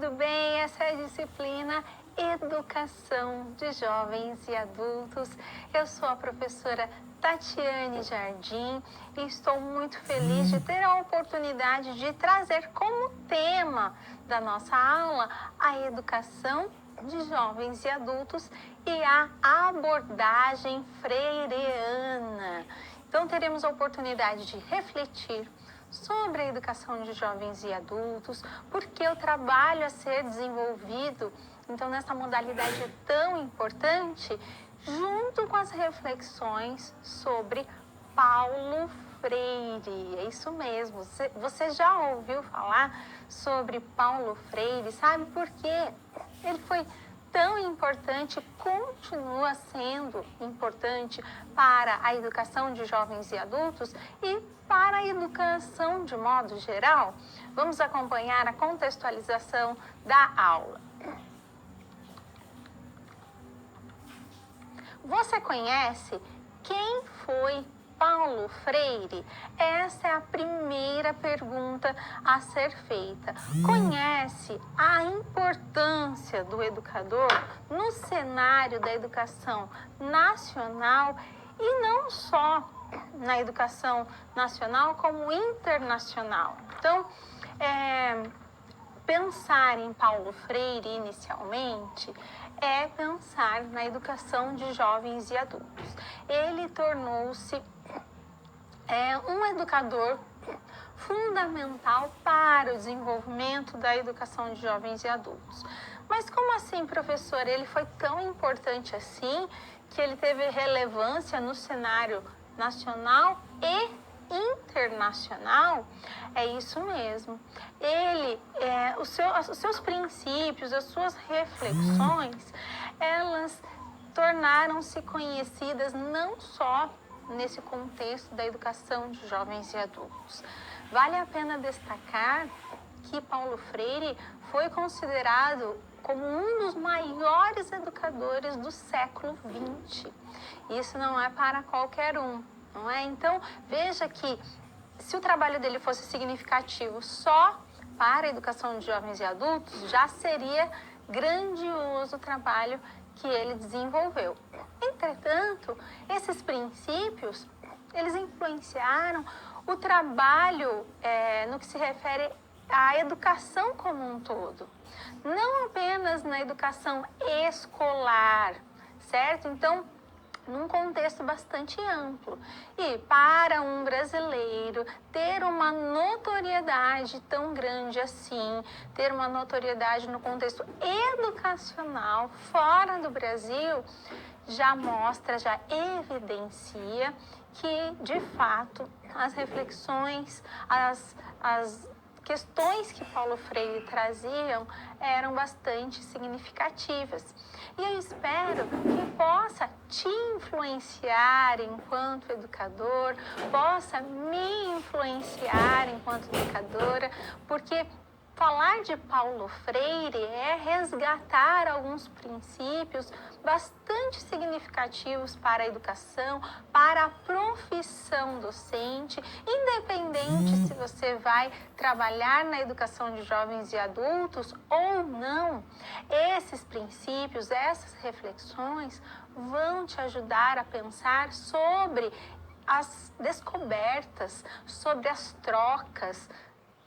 tudo bem? Essa é a disciplina Educação de Jovens e Adultos. Eu sou a professora Tatiane Jardim e estou muito feliz de ter a oportunidade de trazer como tema da nossa aula a educação de jovens e adultos e a abordagem freiriana. Então teremos a oportunidade de refletir sobre a educação de jovens e adultos, porque o trabalho a ser desenvolvido, então, nessa modalidade tão importante, junto com as reflexões sobre Paulo Freire. É isso mesmo, você já ouviu falar sobre Paulo Freire? Sabe por quê? Ele foi tão importante, continua sendo importante para a educação de jovens e adultos e para a educação de modo geral. Vamos acompanhar a contextualização da aula. Você conhece quem foi Paulo Freire? Essa é a primeira pergunta a ser feita. Conhece a importância do educador no cenário da educação nacional e não só na educação nacional, como internacional? Então, pensar em Paulo Freire inicialmente é pensar na educação de jovens e adultos. Ele tornou-se um educador fundamental para o desenvolvimento da educação de jovens e adultos. Mas como assim, professor? Ele foi tão importante assim que ele teve relevância no cenário nacional e internacional? É isso mesmo. Ele, os seus princípios, as suas reflexões, elas tornaram-se conhecidas não só nesse contexto da educação de jovens e adultos. Vale a pena destacar que Paulo Freire foi considerado como um dos maiores educadores do século XX. Isso não é para qualquer um, não é? Então, veja que se o trabalho dele fosse significativo só para a educação de jovens e adultos, já seria grandioso o trabalho que ele desenvolveu. Entretanto, esses princípios, eles influenciaram o trabalho no que se refere à educação como um todo. Não apenas na educação escolar, certo? Então, num contexto bastante amplo. E para um brasileiro ter uma notoriedade tão grande assim, ter uma notoriedade no contexto educacional fora do Brasil, já mostra, já evidencia que, de fato, as reflexões, as questões que Paulo Freire traziam eram bastante significativas. E eu espero que possa te influenciar enquanto educador, possa me influenciar enquanto educadora, porque falar de Paulo Freire é resgatar alguns princípios bastante significativos para a educação, para a profissão docente, independente se você vai trabalhar na educação de jovens e adultos ou não. Esses princípios, essas reflexões vão te ajudar a pensar sobre as descobertas, sobre as trocas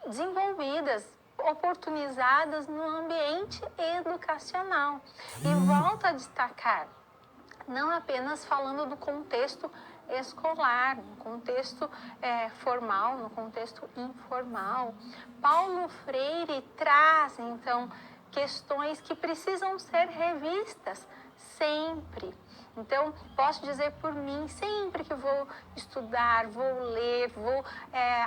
desenvolvidas, oportunizadas no ambiente educacional. E volto a destacar, não apenas falando do contexto escolar, no contexto formal, no contexto informal. Paulo Freire traz, então, questões que precisam ser revistas sempre. Então, posso dizer por mim, sempre que vou estudar, vou ler, vou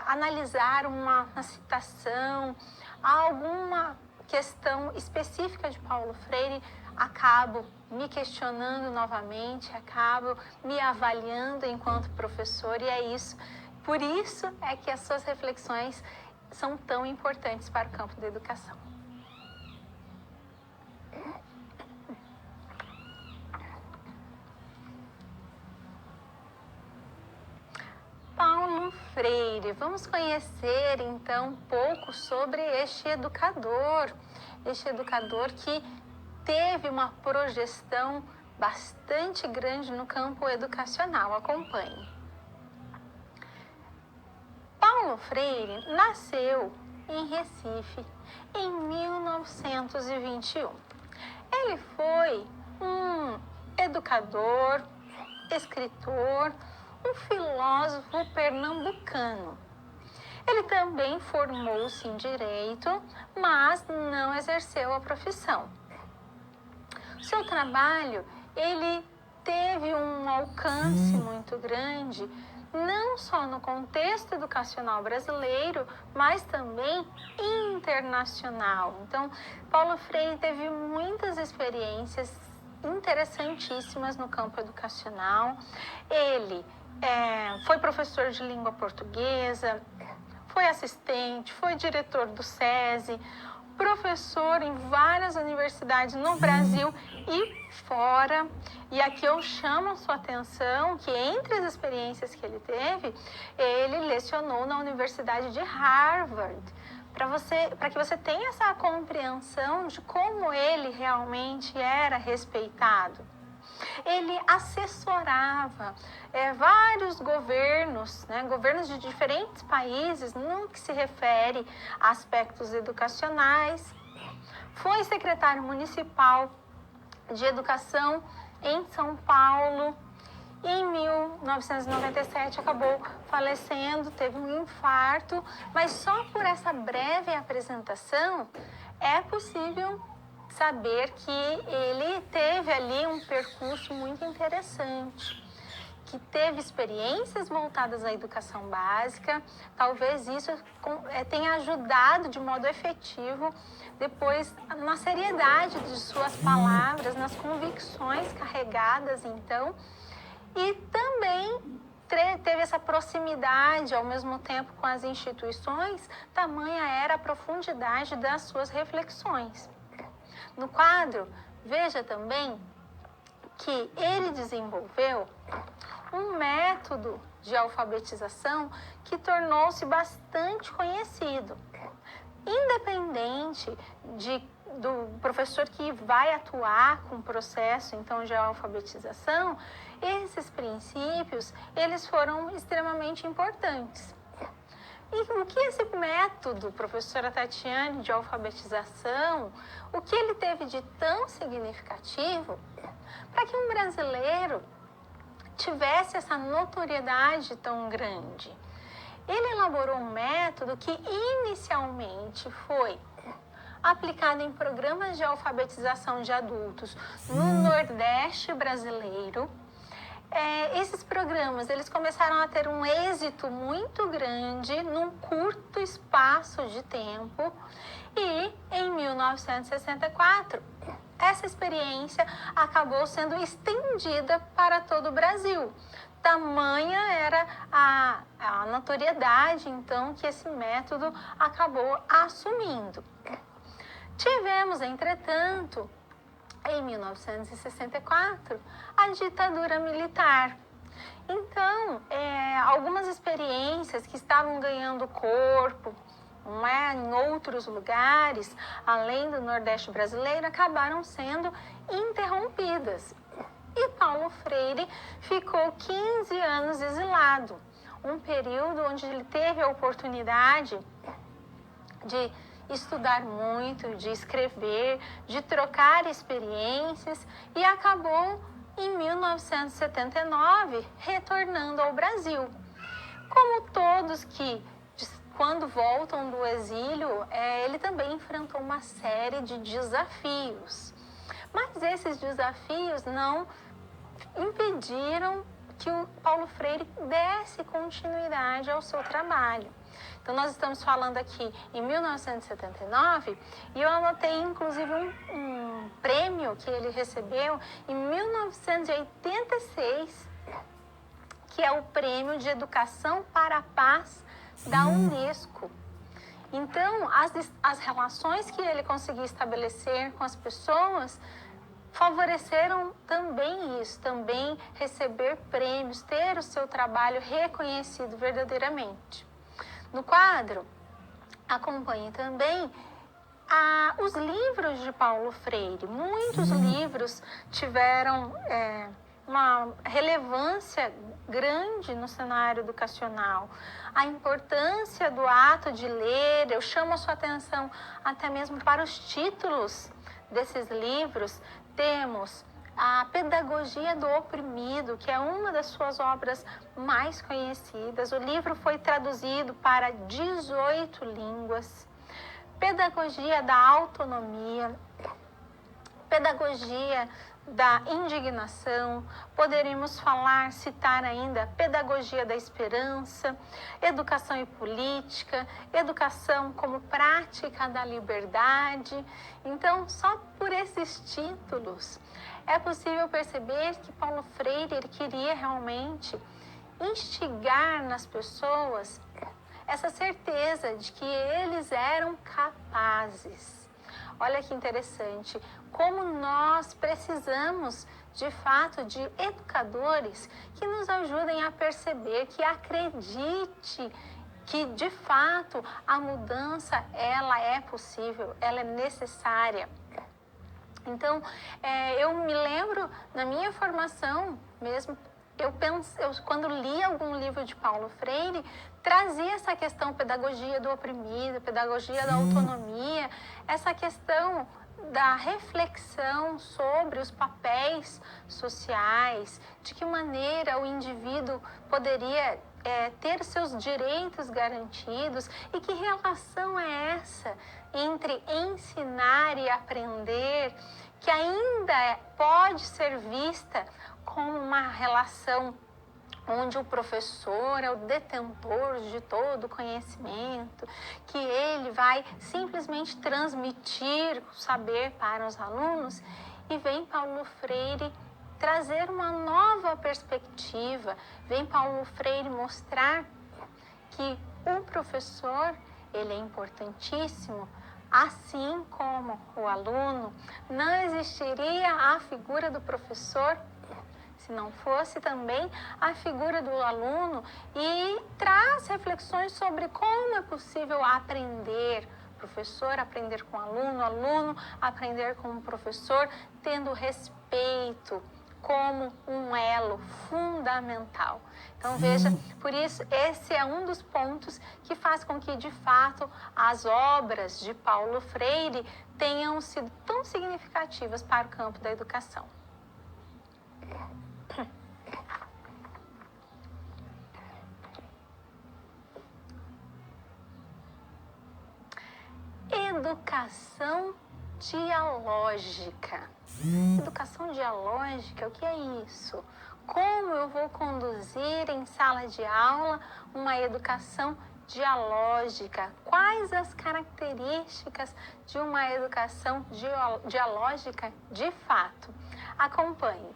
analisar uma citação, alguma questão específica de Paulo Freire, acabo me questionando novamente, acabo me avaliando enquanto professor, e é isso. Por isso é que as suas reflexões são tão importantes para o campo da educação. Paulo Freire. Vamos conhecer então um pouco sobre este educador. este educador que teve uma projeção bastante grande no campo educacional. Acompanhe. Paulo Freire nasceu em Recife em 1921. Ele foi um educador, escritor, um filósofo pernambucano. Ele também formou-se em direito, mas não exerceu a profissão. Seu trabalho, ele teve um alcance muito grande, não só no contexto educacional brasileiro, mas também internacional. Então, Paulo Freire teve muitas experiências interessantíssimas no campo educacional. Ele foi professor de língua portuguesa, foi assistente, foi diretor do SESI, professor em várias universidades no Brasil e fora. E aqui eu chamo a sua atenção que entre as experiências que ele teve, ele lecionou na Universidade de Harvard, para que você tenha essa compreensão de como ele realmente era respeitado. Ele assessorava vários governos, governos de diferentes países, no que se refere a aspectos educacionais. Foi secretário municipal de educação em São Paulo. Em 1997 acabou falecendo, teve um infarto, mas só por essa breve apresentação é possível saber que ele teve ali um percurso muito interessante, que teve experiências voltadas à educação básica. Talvez isso tenha ajudado de modo efetivo depois na seriedade de suas palavras, nas convicções carregadas então, e também teve essa proximidade ao mesmo tempo com as instituições, tamanha era a profundidade das suas reflexões. No quadro, veja também que ele desenvolveu um método de alfabetização que tornou-se bastante conhecido. Independente do professor que vai atuar com o processo então de alfabetização, esses princípios eles foram extremamente importantes. E o que esse método, professora Tatiane, de alfabetização, o que ele teve de tão significativo para que um brasileiro tivesse essa notoriedade tão grande? Ele elaborou um método que inicialmente foi aplicado em programas de alfabetização de adultos no Nordeste brasileiro. Esses programas eles começaram a ter um êxito muito grande num curto espaço de tempo e em 1964 essa experiência acabou sendo estendida para todo o Brasil. Tamanha era a notoriedade então que esse método acabou assumindo. Tivemos, entretanto, em 1964, a ditadura militar. Então, algumas experiências que estavam ganhando corpo em outros lugares, além do Nordeste brasileiro, acabaram sendo interrompidas. E Paulo Freire ficou 15 anos exilado, um período onde ele teve a oportunidade de estudar muito, de escrever, de trocar experiências e acabou em 1979 retornando ao Brasil. Como todos que quando voltam do exílio, ele também enfrentou uma série de desafios. Mas esses desafios não impediram que o Paulo Freire desse continuidade ao seu trabalho. Então, nós estamos falando aqui em 1979 e eu anotei, inclusive, um prêmio que ele recebeu em 1986, que é o Prêmio de Educação para a Paz da Unesco. Então, as relações que ele conseguiu estabelecer com as pessoas favoreceram também isso, também receber prêmios, ter o seu trabalho reconhecido verdadeiramente. No quadro, acompanhe também os livros de Paulo Freire, muitos livros tiveram uma relevância grande no cenário educacional. A importância do ato de ler, eu chamo a sua atenção até mesmo para os títulos desses livros. Temos a Pedagogia do Oprimido, que é uma das suas obras mais conhecidas. O livro foi traduzido para 18 línguas. Pedagogia da Autonomia, Pedagogia da Indignação, poderíamos citar ainda Pedagogia da Esperança, Educação e Política, Educação como Prática da Liberdade. Então, só por esses títulos, é possível perceber que Paulo Freire ele queria realmente instigar nas pessoas essa certeza de que eles eram capazes. Olha que interessante, como nós precisamos, de fato, de educadores que nos ajudem a perceber, que acredite que, de fato, a mudança, ela é possível, ela é necessária. Então, eu me lembro, na minha formação mesmo, eu quando li algum livro de Paulo Freire, trazia essa questão pedagogia do oprimido, pedagogia da autonomia, essa questão da reflexão sobre os papéis sociais, de que maneira o indivíduo poderia ter seus direitos garantidos e que relação é essa entre ensinar e aprender, que ainda pode ser vista como uma relação onde o professor é o detentor de todo o conhecimento, que ele vai simplesmente transmitir o saber para os alunos, e vem Paulo Freire trazer uma nova perspectiva, vem Paulo Freire mostrar que o professor, ele é importantíssimo, assim como o aluno. Não existiria a figura do professor se não fosse também a figura do aluno, e traz reflexões sobre como é possível aprender, professor aprender com aluno, aluno aprender com o professor, tendo respeito como um elo fundamental. Então veja, por isso esse é um dos pontos que faz com que de fato as obras de Paulo Freire tenham sido tão significativas para o campo da educação. Educação dialógica. Educação dialógica, o que é isso? Como eu vou conduzir em sala de aula uma educação dialógica? Quais as características de uma educação dialógica de fato? Acompanhe.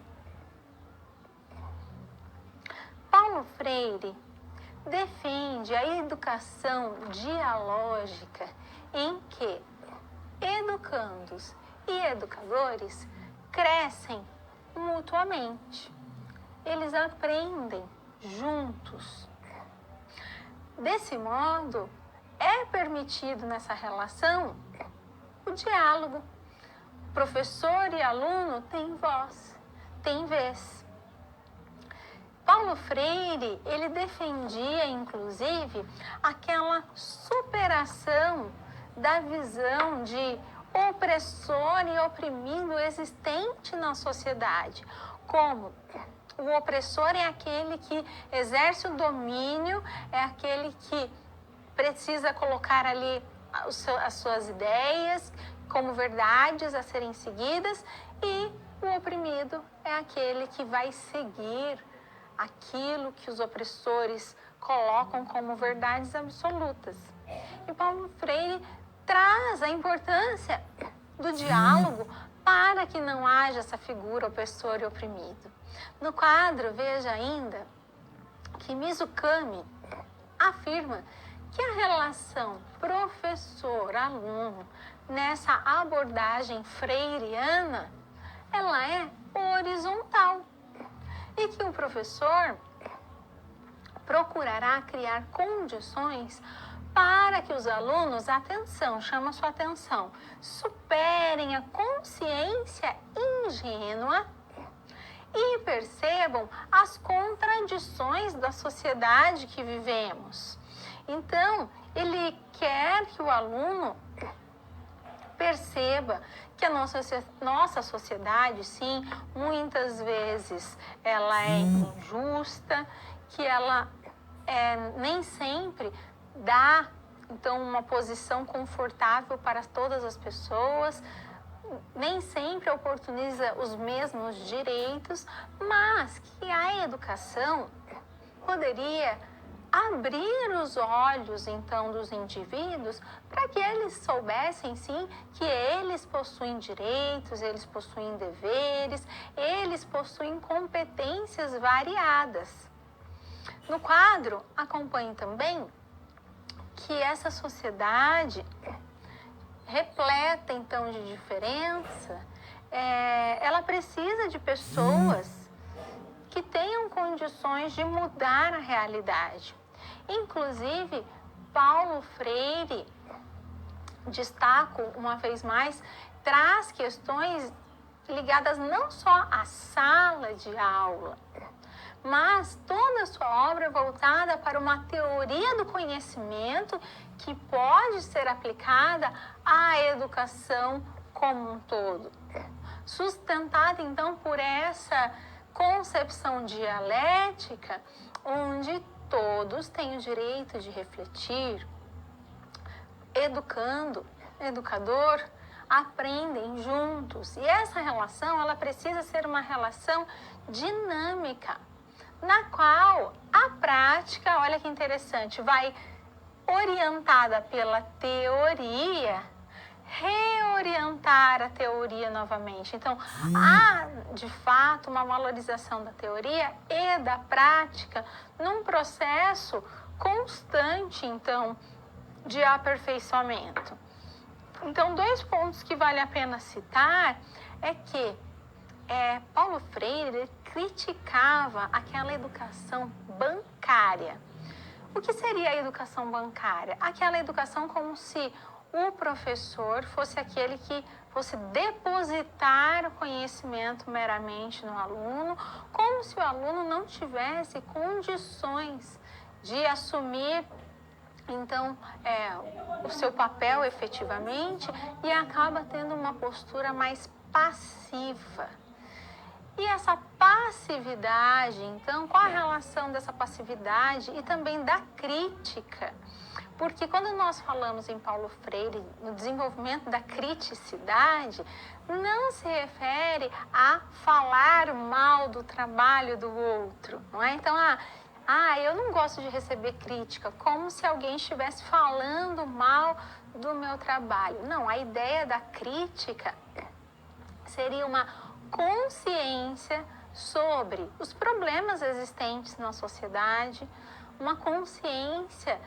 Paulo Freire defende a educação dialógica em que educandos e educadores crescem mutuamente. Eles aprendem juntos. Desse modo, é permitido nessa relação o diálogo. Professor e aluno têm voz, têm vez. Paulo Freire, ele defendia, inclusive, aquela superação da visão de opressor e oprimido existente na sociedade. Como o opressor é aquele que exerce o domínio, é aquele que precisa colocar ali as suas ideias como verdades a serem seguidas, e o oprimido é aquele que vai seguir aquilo que os opressores colocam como verdades absolutas. E Paulo Freire traz a importância do diálogo para que não haja essa figura opressor e oprimido. No quadro, veja ainda que Mizukami afirma que a relação professor-aluno nessa abordagem freiriana, ela é horizontal, e que o professor procurará criar condições para que os alunos, atenção, chama sua atenção, superem a consciência ingênua e percebam as contradições da sociedade que vivemos. Então, ele quer que o aluno perceba que a nossa sociedade, sim, muitas vezes ela é injusta, que ela nem sempre dá, então, uma posição confortável para todas as pessoas, nem sempre oportuniza os mesmos direitos, mas que a educação poderia abrir os olhos, então, dos indivíduos para que eles soubessem, sim, que eles possuem direitos, eles possuem deveres, eles possuem competências variadas. No quadro, acompanhe também que essa sociedade repleta, então, de diferença, ela precisa de pessoas que tenham condições de mudar a realidade. Inclusive, Paulo Freire, destaco uma vez mais, traz questões ligadas não só à sala de aula, mas toda a sua obra é voltada para uma teoria do conhecimento que pode ser aplicada à educação como um todo. Sustentada, então, por essa concepção dialética, onde todos têm o direito de refletir, educador, aprendem juntos. E essa relação, ela precisa ser uma relação dinâmica, na qual a prática, olha que interessante, vai orientada pela teoria, reorientar a teoria novamente. Então, há, de fato, uma valorização da teoria e da prática num processo constante, então, de aperfeiçoamento. Então, 2 pontos que vale a pena citar é que Paulo Freire criticava aquela educação bancária. O que seria a educação bancária? Aquela educação como se o professor fosse aquele que fosse depositar o conhecimento meramente no aluno, como se o aluno não tivesse condições de assumir, então, o seu papel efetivamente, e acaba tendo uma postura mais passiva. E essa passividade, então, qual a relação dessa passividade e também da crítica? Porque quando nós falamos em Paulo Freire, no desenvolvimento da criticidade, não se refere a falar mal do trabalho do outro, não é? Então, eu não gosto de receber crítica, como se alguém estivesse falando mal do meu trabalho. Não, a ideia da crítica seria uma consciência sobre os problemas existentes na sociedade, uma consciência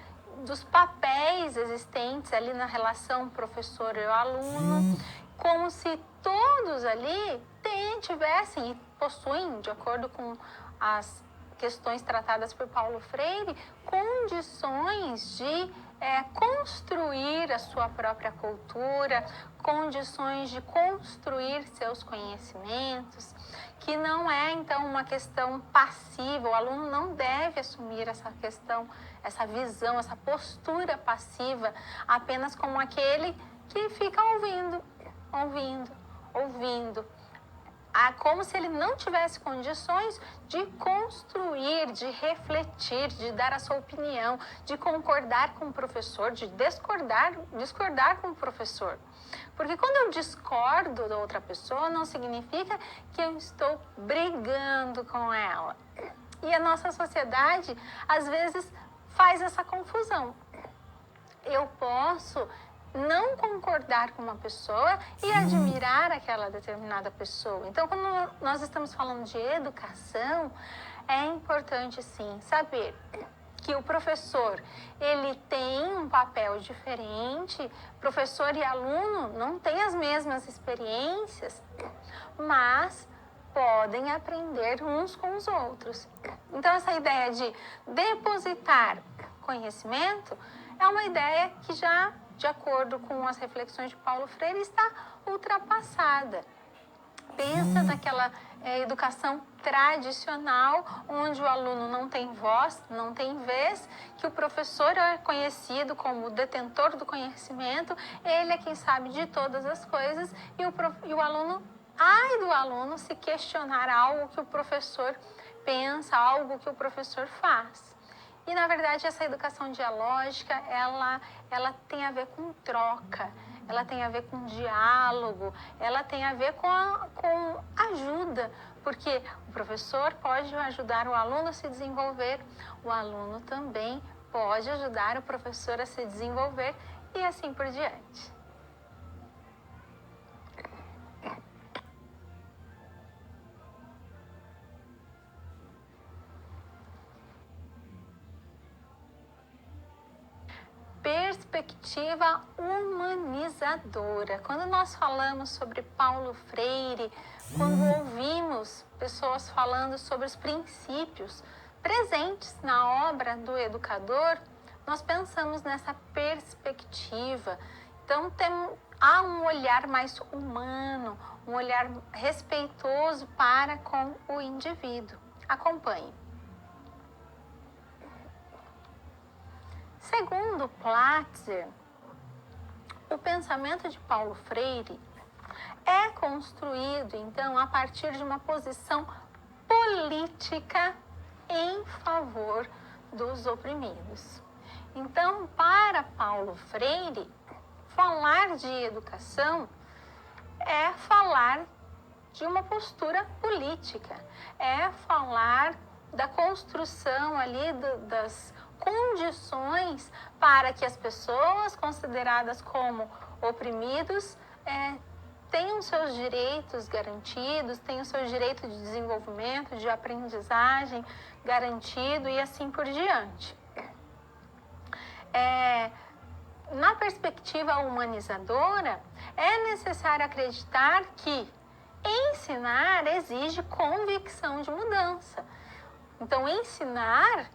dos papéis existentes ali na relação professor e aluno, como se todos ali tivessem e possuem, de acordo com as questões tratadas por Paulo Freire, condições de construir a sua própria cultura, condições de construir seus conhecimentos, que não é, então, uma questão passiva. O aluno não deve assumir essa questão, essa visão, essa postura passiva, apenas como aquele que fica ouvindo, como se ele não tivesse condições de construir, de refletir, de dar a sua opinião, de concordar com o professor, de discordar com o professor. Porque quando eu discordo da outra pessoa, não significa que eu estou brigando com ela. E a nossa sociedade, às vezes, faz essa confusão. Eu posso não concordar com uma pessoa e admirar aquela determinada pessoa. Então, quando nós estamos falando de educação, é importante, sim, saber que o professor, ele tem um papel diferente. Professor e aluno não têm as mesmas experiências, mas podem aprender uns com os outros. Então, essa ideia de depositar conhecimento é uma ideia que já, de acordo com as reflexões de Paulo Freire, está ultrapassada. Pensa naquela educação tradicional, onde o aluno não tem voz, não tem vez, que o professor é conhecido como o detentor do conhecimento, ele é quem sabe de todas as coisas, e o aluno, ai do aluno se questionar algo que o professor pensa, algo que o professor faz. E, na verdade, essa educação dialógica, ela tem a ver com troca, ela tem a ver com diálogo, ela tem a ver com ajuda, porque o professor pode ajudar o aluno a se desenvolver, o aluno também pode ajudar o professor a se desenvolver e assim por diante. Perspectiva humanizadora. Quando nós falamos sobre Paulo Freire, quando ouvimos pessoas falando sobre os princípios presentes na obra do educador, nós pensamos nessa perspectiva. Então, há um olhar mais humano, um olhar respeitoso para com o indivíduo. Acompanhe. Segundo Platzer, o pensamento de Paulo Freire é construído, então, a partir de uma posição política em favor dos oprimidos. Então, para Paulo Freire, falar de educação é falar de uma postura política, é falar da construção ali das condições para que as pessoas consideradas como oprimidos tenham seus direitos garantidos, tenham seu direito de desenvolvimento, de aprendizagem garantido e assim por diante. Na perspectiva humanizadora, é necessário acreditar que ensinar exige convicção de mudança. Então, ensinar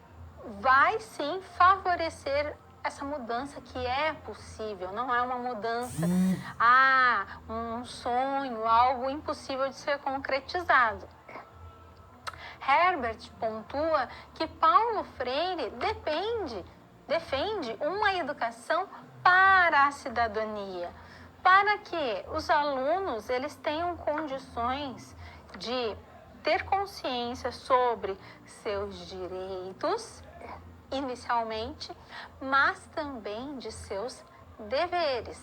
vai sim favorecer essa mudança que é possível, não é uma mudança, um sonho, algo impossível de ser concretizado. Herbert pontua que Paulo Freire defende uma educação para a cidadania, para que os alunos eles tenham condições de ter consciência sobre seus direitos, inicialmente, mas também de seus deveres.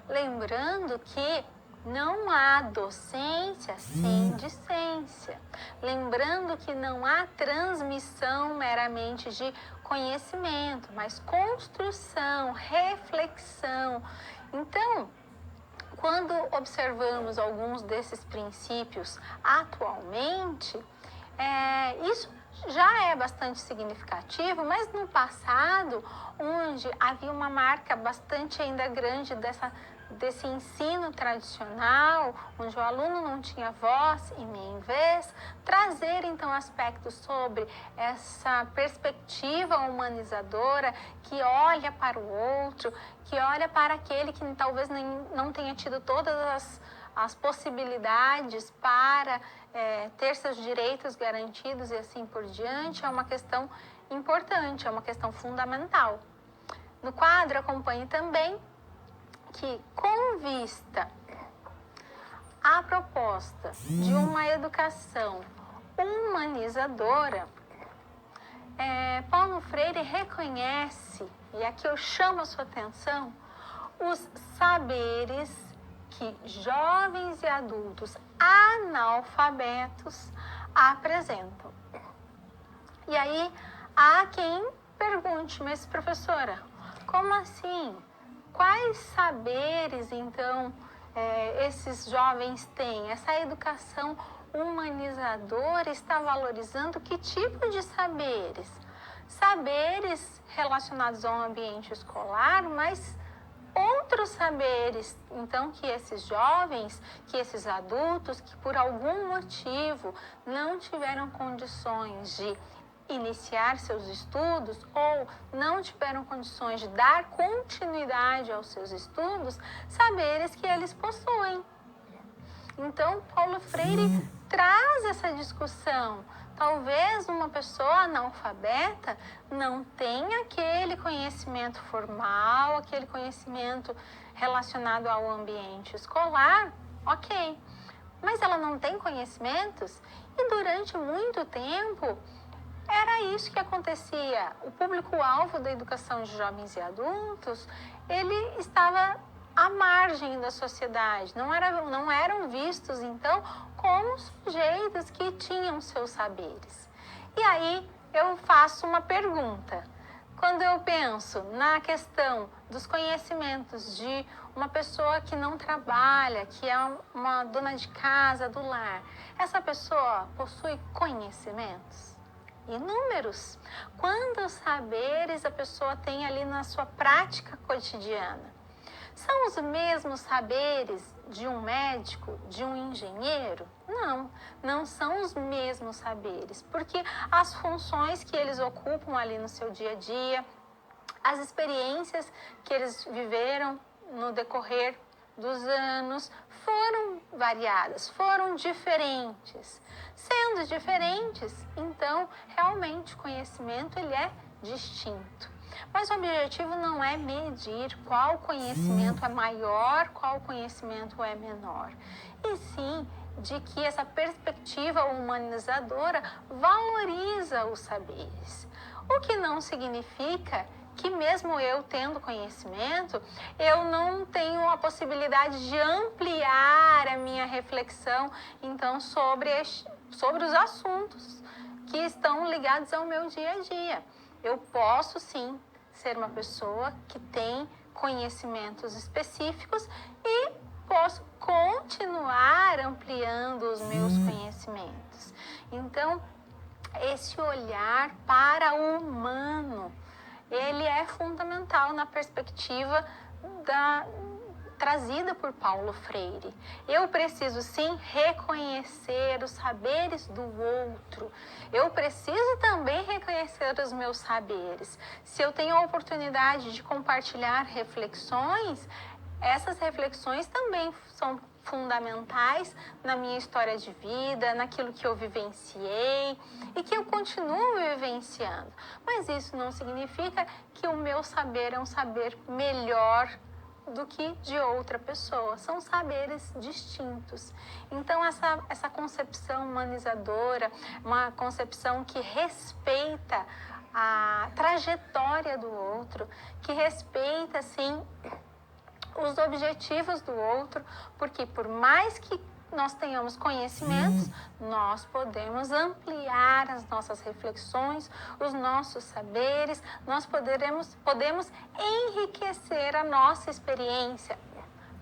Lembrando que não há docência sem discência. Lembrando que não há transmissão meramente de conhecimento, mas construção, reflexão. Então, quando observamos alguns desses princípios atualmente, isso já é bastante significativo, mas no passado, onde havia uma marca bastante ainda grande desse ensino tradicional, onde o aluno não tinha voz e nem vez, trazer então aspectos sobre essa perspectiva humanizadora que olha para o outro, que olha para aquele que talvez não tenha tido todas as possibilidades para ter seus direitos garantidos e assim por diante, é uma questão importante, é uma questão fundamental. No quadro, acompanhe também que, com vista à proposta de uma educação humanizadora, Paulo Freire reconhece, e aqui eu chamo a sua atenção, os saberes que jovens e adultos analfabetos apresentam. E aí há quem pergunte, mas professora, como assim? Quais saberes, então, esses jovens têm? Essa educação humanizadora está valorizando que tipo de saberes? Saberes relacionados ao ambiente escolar, mas outros saberes, então, que esses jovens, que esses adultos, que por algum motivo não tiveram condições de iniciar seus estudos ou não tiveram condições de dar continuidade aos seus estudos, saberes que eles possuem. Então, Paulo Freire traz essa discussão. Talvez uma pessoa analfabeta não tenha aquele conhecimento formal, aquele conhecimento relacionado ao ambiente escolar, ok. Mas ela não tem conhecimentos e durante muito tempo era isso que acontecia. O público-alvo da educação de jovens e adultos, ele estava à margem da sociedade, não eram vistos então como sujeitos que tinham seus saberes. E aí eu faço uma pergunta. Quando eu penso na questão dos conhecimentos de uma pessoa que não trabalha, que é uma dona de casa, do lar, essa pessoa possui conhecimentos? Inúmeros. Quantos saberes a pessoa tem ali na sua prática cotidiana? São os mesmos saberes de um médico, de um engenheiro? Não, não são os mesmos saberes, porque as funções que eles ocupam ali no seu dia a dia, as experiências que eles viveram no decorrer dos anos foram variadas, foram diferentes. Sendo diferentes, então, realmente o conhecimento ele é distinto. Mas o objetivo não é medir qual conhecimento é maior, qual conhecimento é menor. E sim de que essa perspectiva humanizadora valoriza os saberes. O que não significa que mesmo eu tendo conhecimento, eu não tenho a possibilidade de ampliar a minha reflexão, então, sobre os assuntos que estão ligados ao meu dia a dia. Eu posso, sim, ser uma pessoa que tem conhecimentos específicos e posso continuar ampliando os meus conhecimentos. Então, esse olhar para o humano, ele é fundamental na perspectiva trazida por Paulo Freire. Eu preciso sim reconhecer os saberes do outro. Eu preciso também reconhecer os meus saberes. Se eu tenho a oportunidade de compartilhar reflexões, essas reflexões também são fundamentais na minha história de vida, naquilo que eu vivenciei e que eu continuo vivenciando. Mas isso não significa que o meu saber é um saber melhor do que de outra pessoa. São saberes distintos. Então, essa concepção humanizadora, uma concepção que respeita a trajetória do outro, que respeita, assim, os objetivos do outro, porque por mais que nós tenhamos conhecimentos, nós podemos ampliar as nossas reflexões, os nossos saberes, nós podemos enriquecer a nossa experiência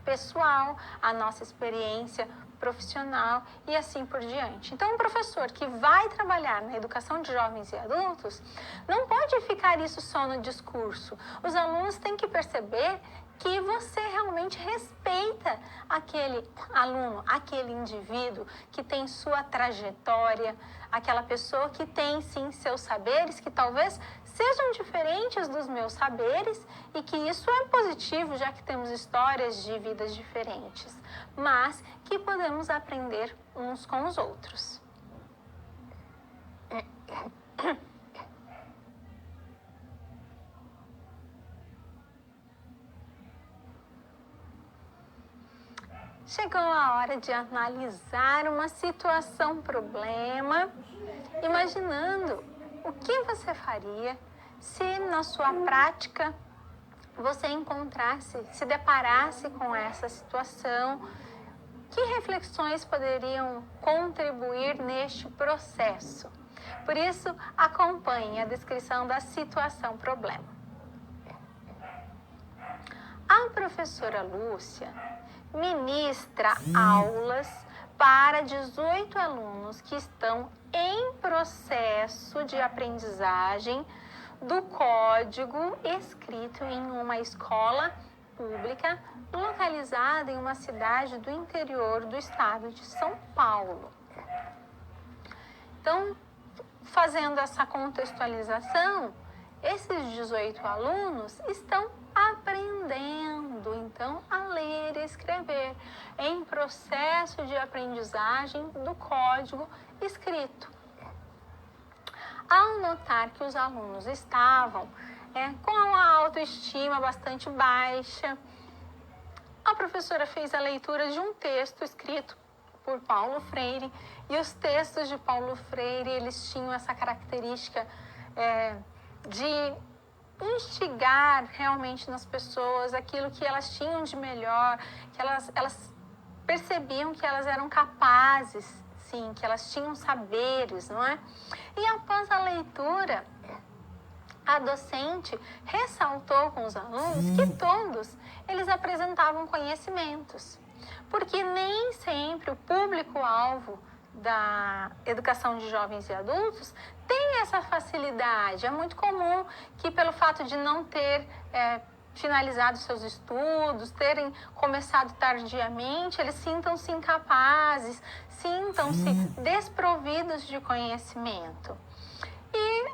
pessoal, a nossa experiência profissional e assim por diante. Então, um professor que vai trabalhar na educação de jovens e adultos não pode ficar isso só no discurso. Os alunos têm que perceber que você realmente respeita aquele aluno, aquele indivíduo que tem sua trajetória, aquela pessoa que tem sim seus saberes, que talvez sejam diferentes dos meus saberes e que isso é positivo, já que temos histórias de vidas diferentes, mas que podemos aprender uns com os outros. Chegou a hora de analisar uma situação, problema, imaginando o que você faria se na sua prática você encontrasse, se deparasse com essa situação. Que reflexões poderiam contribuir neste processo? Por isso, acompanhe a descrição da situação, problema. A professora Lúcia ministra aulas para 18 alunos que estão em processo de aprendizagem do código escrito em uma escola pública localizada em uma cidade do interior do estado de São Paulo. Então, fazendo essa contextualização, esses 18 alunos estão aprendendo, então, a ler e escrever em processo de aprendizagem do código escrito. Ao notar que os alunos estavam com a autoestima bastante baixa, a professora fez a leitura de um texto escrito por Paulo Freire, e os textos de Paulo Freire, eles tinham essa característica de instigar realmente nas pessoas aquilo que elas tinham de melhor, que elas percebiam que elas eram capazes, sim, que elas tinham saberes, não é? E após a leitura, a docente ressaltou com os alunos que todos eles apresentavam conhecimentos, porque nem sempre o público-alvo da educação de jovens e adultos tem essa facilidade. É muito comum que, pelo fato de não ter finalizado seus estudos, terem começado tardiamente, eles sintam-se incapazes, sintam-se desprovidos de conhecimento. E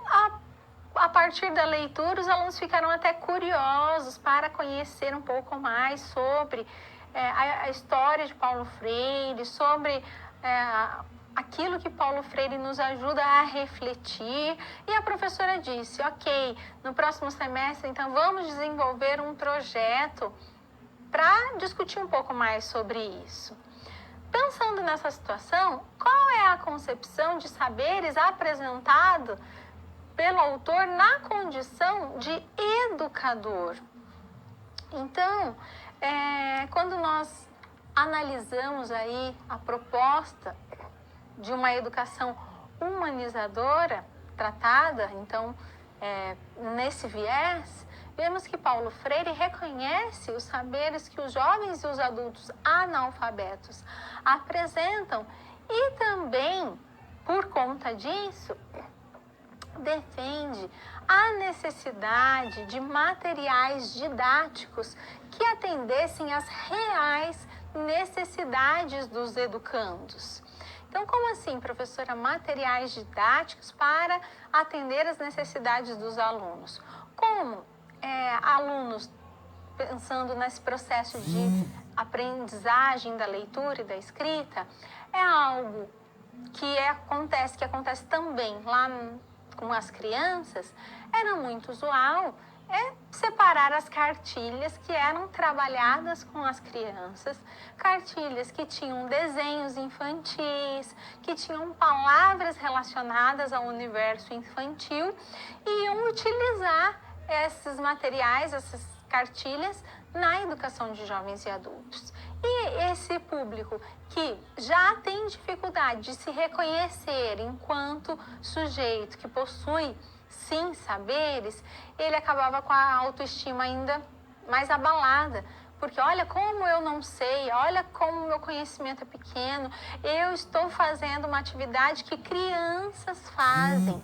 a partir da leitura, os alunos ficaram até curiosos para conhecer um pouco mais sobre a história de Paulo Freire, sobre aquilo que Paulo Freire nos ajuda a refletir. E a professora disse, ok, no próximo semestre, então, vamos desenvolver um projeto para discutir um pouco mais sobre isso. Pensando nessa situação, qual é a concepção de saberes apresentado pelo autor na condição de educador? Então, quando nós analisamos aí a proposta de uma educação humanizadora, tratada, então, nesse viés, vemos que Paulo Freire reconhece os saberes que os jovens e os adultos analfabetos apresentam e também, por conta disso, defende a necessidade de materiais didáticos que atendessem às reais necessidades dos educandos. Então, como assim, professora, materiais didáticos para atender às necessidades dos alunos? Como alunos, pensando nesse processo de aprendizagem da leitura e da escrita, é algo que acontece também lá com as crianças, era muito usual separar as cartilhas que eram trabalhadas com as crianças, cartilhas que tinham desenhos infantis, que tinham palavras relacionadas ao universo infantil, e iam utilizar esses materiais, essas cartilhas, na educação de jovens e adultos. E esse público que já tem dificuldade de se reconhecer enquanto sujeito que possui, sim, saberes, ele acabava com a autoestima ainda mais abalada. Porque olha como eu não sei, olha como meu conhecimento é pequeno, eu estou fazendo uma atividade que crianças fazem.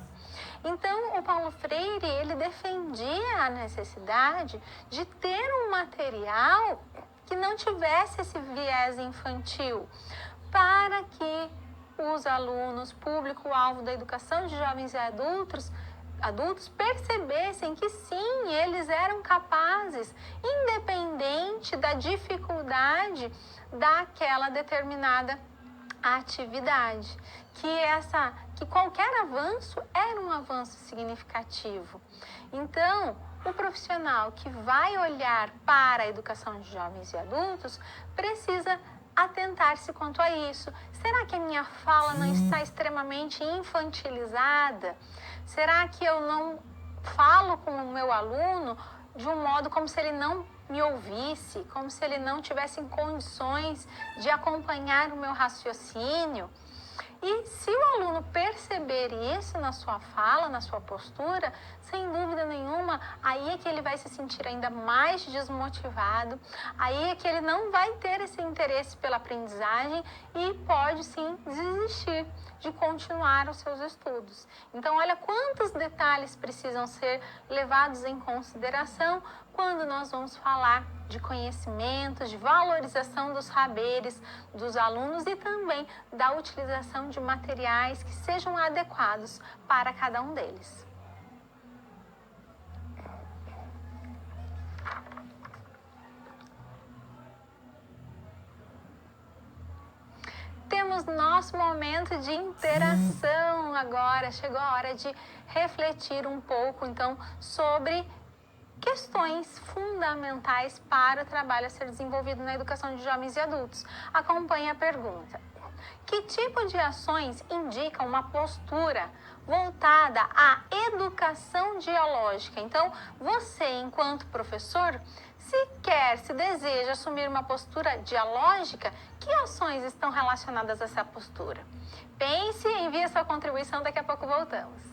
Então, o Paulo Freire, ele defendia a necessidade de ter um material que não tivesse esse viés infantil, para que os alunos, público-alvo da educação de jovens e adultos percebessem que sim, eles eram capazes, independente da dificuldade daquela determinada atividade, que qualquer avanço era um avanço significativo. Então, o profissional que vai olhar para a educação de jovens e adultos precisa atentar-se quanto a isso. Será que a minha fala não está extremamente infantilizada? Será que eu não falo com o meu aluno de um modo como se ele não me ouvisse, como se ele não tivesse em condições de acompanhar o meu raciocínio? E se o aluno perceber isso na sua fala, na sua postura, sem dúvida nenhuma, aí é que ele vai se sentir ainda mais desmotivado, aí é que ele não vai ter esse interesse pela aprendizagem e pode sim desistir de continuar os seus estudos. Então, olha quantos detalhes precisam ser levados em consideração quando nós vamos falar de conhecimentos, de valorização dos saberes dos alunos e também da utilização de materiais que sejam adequados para cada um deles. Temos nosso momento de interação agora. Chegou a hora de refletir um pouco, então, sobre questões fundamentais para o trabalho a ser desenvolvido na educação de jovens e adultos. Acompanhe a pergunta. Que tipo de ações indicam uma postura voltada à educação dialógica? Então, você, enquanto professor, se deseja assumir uma postura dialógica, que ações estão relacionadas a essa postura? Pense e envie sua contribuição, daqui a pouco voltamos.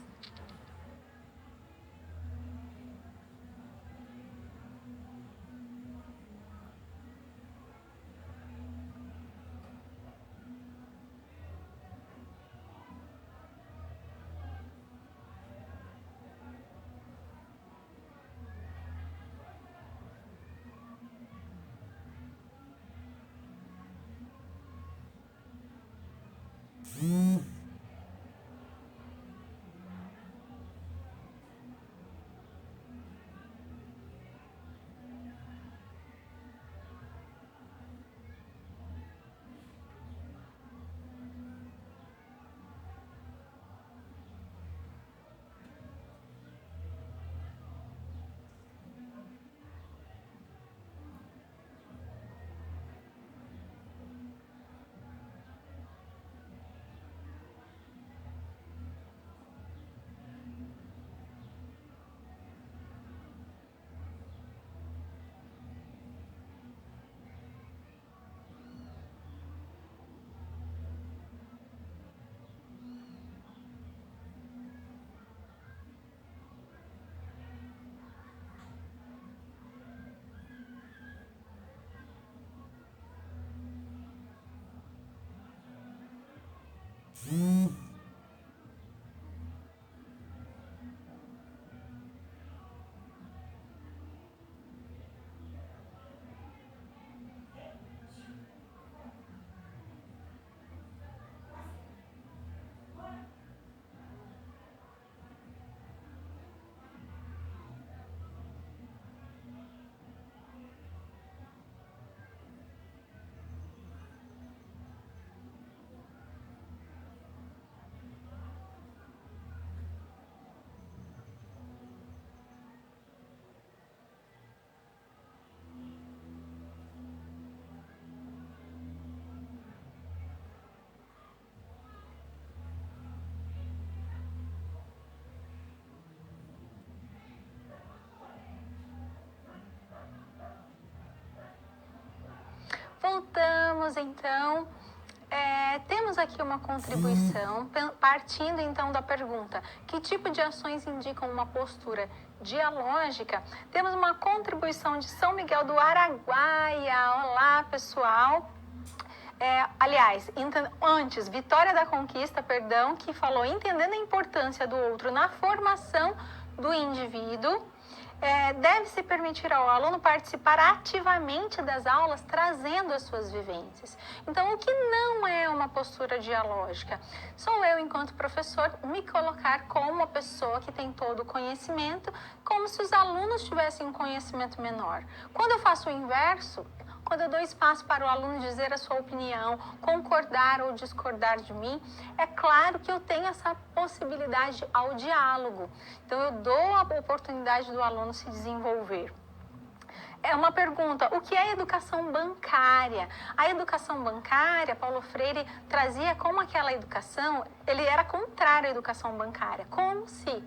Voltamos então. Temos aqui uma contribuição, partindo então da pergunta: que tipo de ações indicam uma postura dialógica? Temos uma contribuição de São Miguel do Araguaia. Olá, pessoal. Vitória da Conquista, que falou: entendendo a importância do outro na formação do indivíduo, deve-se permitir ao aluno participar ativamente das aulas, trazendo as suas vivências. Então, o que não é uma postura dialógica? Sou eu, enquanto professor, me colocar como uma pessoa que tem todo o conhecimento, como se os alunos tivessem um conhecimento menor. Quando eu faço o inverso, quando eu dou espaço para o aluno dizer a sua opinião, concordar ou discordar de mim, é claro que eu tenho essa possibilidade ao diálogo. Então, eu dou a oportunidade do aluno se desenvolver. É uma pergunta: o que é educação bancária? A educação bancária, Paulo Freire trazia como aquela educação, ele era contrário à educação bancária, como se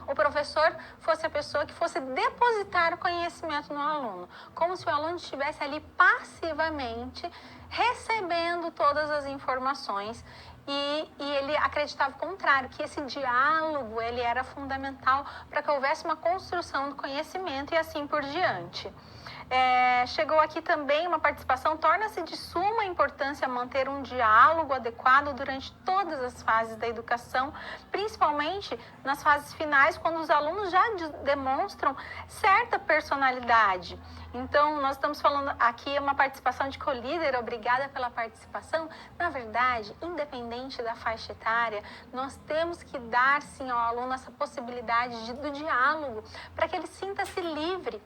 o professor fosse a pessoa que fosse depositar o conhecimento no aluno, como se o aluno estivesse ali passivamente recebendo todas as informações e ele acreditava o contrário, que esse diálogo ele era fundamental para que houvesse uma construção do conhecimento e assim por diante. Chegou aqui também uma participação: torna-se de suma importância manter um diálogo adequado durante todas as fases da educação, principalmente nas fases finais, quando os alunos já demonstram certa personalidade. Então, nós estamos falando aqui uma participação de co-líder, obrigada pela participação. Na verdade, independente da faixa etária, nós temos que dar sim ao aluno essa possibilidade do diálogo, para que ele sinta-se livre,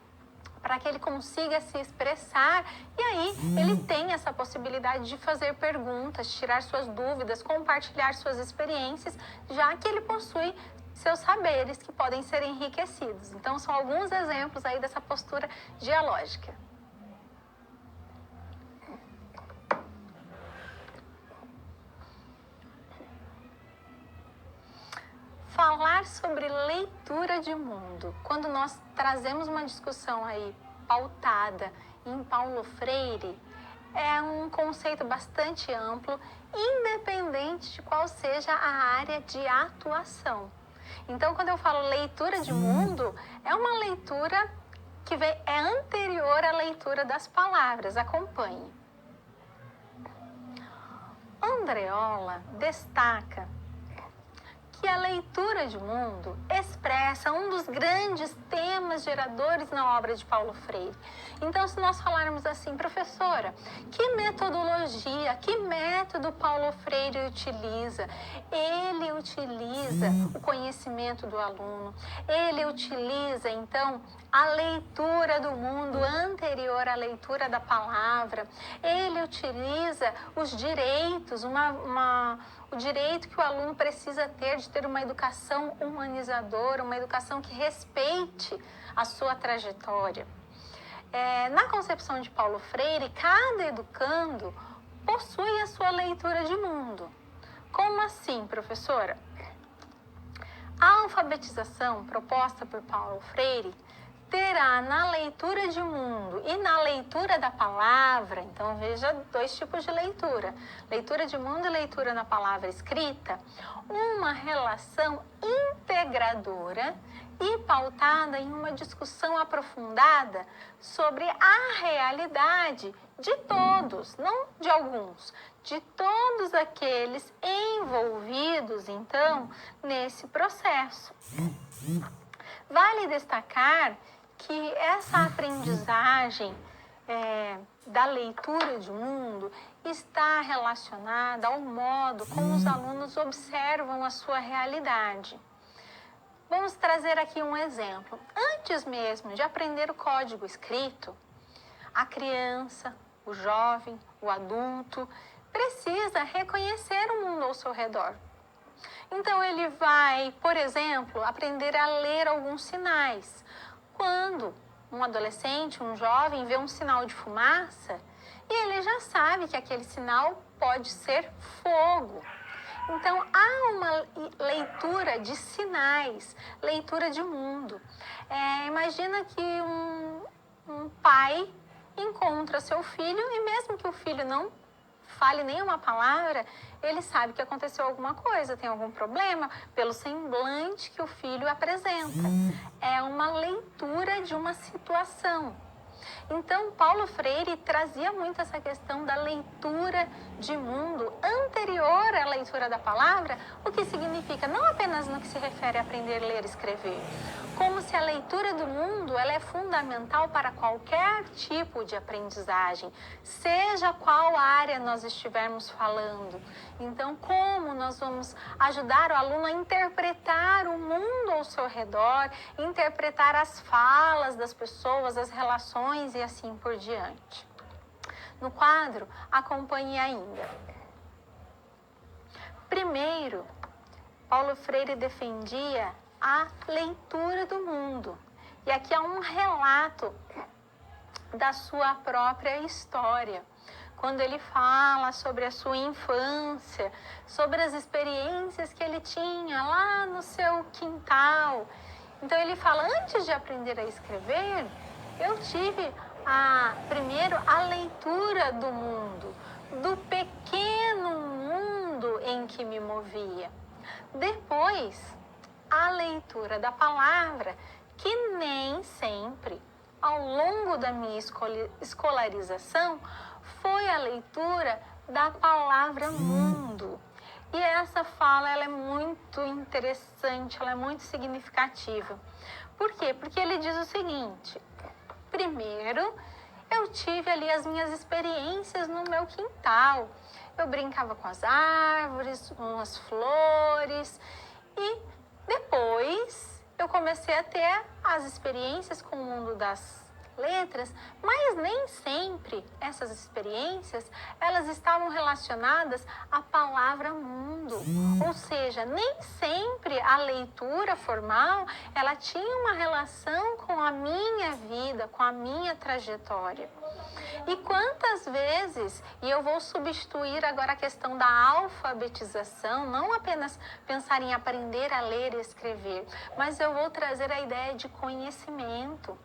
para que ele consiga se expressar, e aí ele tem essa possibilidade de fazer perguntas, tirar suas dúvidas, compartilhar suas experiências, já que ele possui seus saberes que podem ser enriquecidos. Então, são alguns exemplos aí dessa postura dialógica. Falar sobre leitura de mundo. Quando nós trazemos uma discussão aí pautada em Paulo Freire, é um conceito bastante amplo, independente de qual seja a área de atuação. Então, quando eu falo leitura de mundo, é uma leitura que é anterior à leitura das palavras. Acompanhe. Andreola destaca que a leitura de mundo expressa um dos grandes temas geradores na obra de Paulo Freire. Então, se nós falarmos assim: professora, que metodologia, que método Paulo Freire utiliza? Ele utiliza o conhecimento do aluno, ele utiliza, então, a leitura do mundo anterior à leitura da palavra, ele utiliza os direitos, o direito que o aluno precisa ter de ter uma educação humanizadora, uma educação que respeite a sua trajetória. Na concepção de Paulo Freire, cada educando possui a sua leitura de mundo. Como assim, professora? A alfabetização proposta por Paulo Freire terá na leitura de mundo e na leitura da palavra, então veja dois tipos de leitura, leitura de mundo e leitura na palavra escrita, uma relação integradora e pautada em uma discussão aprofundada sobre a realidade de todos, não de alguns, de todos aqueles envolvidos, então, nesse processo. Vale destacar que essa aprendizagem da leitura de mundo está relacionada ao modo como os alunos observam a sua realidade. Vamos trazer aqui um exemplo. Antes mesmo de aprender o código escrito, a criança, o jovem, o adulto, precisa reconhecer o mundo ao seu redor. Então, ele vai, por exemplo, aprender a ler alguns sinais. Quando um adolescente, um jovem, vê um sinal de fumaça, e ele já sabe que aquele sinal pode ser fogo. Então, há uma leitura de sinais, leitura de mundo. Imagina que um pai encontra seu filho e mesmo que o filho não fale nenhuma palavra, ele sabe que aconteceu alguma coisa, tem algum problema, pelo semblante que o filho apresenta. É uma leitura de uma situação. Então, Paulo Freire trazia muito essa questão da leitura de mundo anterior à leitura da palavra, o que significa não apenas no que se refere a aprender a ler e escrever, como se a leitura do mundo ela é fundamental para qualquer tipo de aprendizagem, seja qual área nós estivermos falando. Então, como nós vamos ajudar o aluno a interpretar o mundo ao seu redor, interpretar as falas das pessoas, as relações e assim por diante. No quadro, acompanhe ainda. Primeiro, Paulo Freire defendia a leitura do mundo. E aqui há um relato da sua própria história. Quando ele fala sobre a sua infância, sobre as experiências que ele tinha lá no seu quintal. Então ele fala, antes de aprender a escrever, eu tive primeiro a leitura do mundo, do pequeno mundo em que me movia. Depois, a leitura da palavra, que nem sempre, ao longo da minha escolarização, foi a leitura da palavra mundo. E essa fala ela é muito interessante, ela é muito significativa. Por quê? Porque ele diz o seguinte: primeiro, eu tive ali as minhas experiências no meu quintal. Eu brincava com as árvores, com as flores, e depois eu comecei a ter as experiências com o mundo das letras, mas nem sempre essas experiências elas estavam relacionadas à palavra mundo. Ou seja, nem sempre a leitura formal ela tinha uma relação com a minha vida, com a minha trajetória. E quantas vezes, e eu vou substituir agora a questão da alfabetização, não apenas pensar em aprender a ler e escrever, mas eu vou trazer a ideia de conhecimento.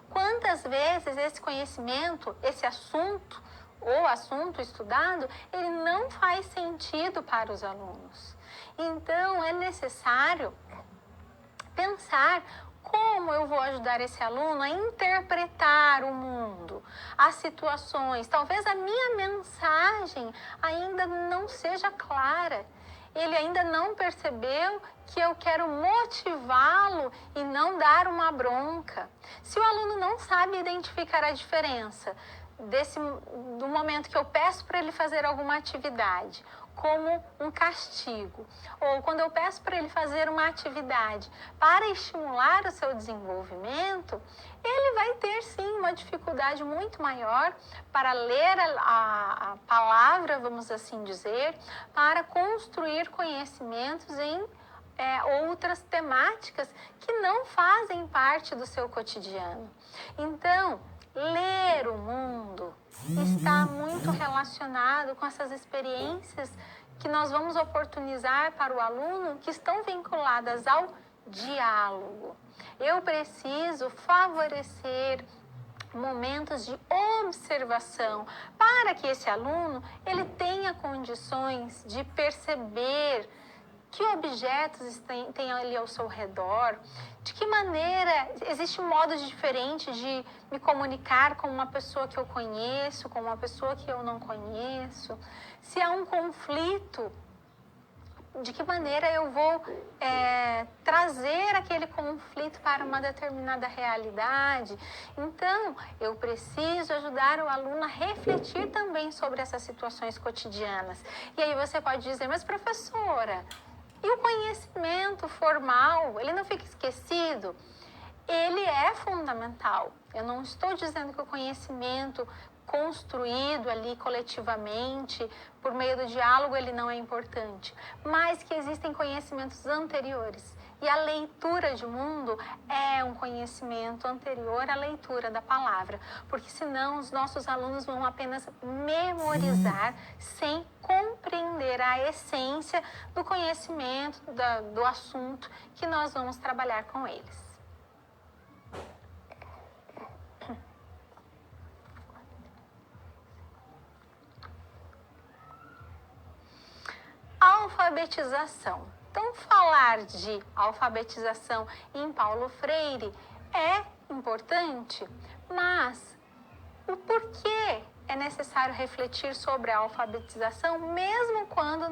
Quantas vezes esse conhecimento, esse assunto, ou assunto estudado, ele não faz sentido para os alunos. Então, é necessário pensar como eu vou ajudar esse aluno a interpretar o mundo, as situações. Talvez a minha mensagem ainda não seja clara. Ele ainda não percebeu que eu quero motivá-lo e não dar uma bronca. Se o aluno não sabe identificar a diferença do momento que eu peço para ele fazer alguma atividade como um castigo, ou quando eu peço para ele fazer uma atividade para estimular o seu desenvolvimento, ele vai ter sim uma dificuldade muito maior para ler a palavra, vamos assim dizer, para construir conhecimentos em outras temáticas que não fazem parte do seu cotidiano. Então, ler o mundo está muito relacionado com essas experiências que nós vamos oportunizar para o aluno que estão vinculadas ao diálogo. Eu preciso favorecer momentos de observação para que esse aluno ele tenha condições de perceber que objetos tem ali ao seu redor, de que maneira existe um modo diferente de me comunicar com uma pessoa que eu conheço, com uma pessoa que eu não conheço, se há um conflito, de que maneira eu vou trazer aquele conflito para uma determinada realidade. Então, eu preciso ajudar o aluno a refletir também sobre essas situações cotidianas. E aí você pode dizer, mas professora, e o conhecimento formal, ele não fica esquecido? Ele é fundamental. Eu não estou dizendo que o conhecimento construído ali coletivamente, por meio do diálogo, ele não é importante, mas que existem conhecimentos anteriores. E a leitura de mundo é um conhecimento anterior à leitura da palavra, porque senão os nossos alunos vão apenas memorizar sem compreender a essência do conhecimento, do assunto que nós vamos trabalhar com eles. Alfabetização. Então, falar de alfabetização em Paulo Freire é importante, mas o porquê é necessário refletir sobre a alfabetização, mesmo quando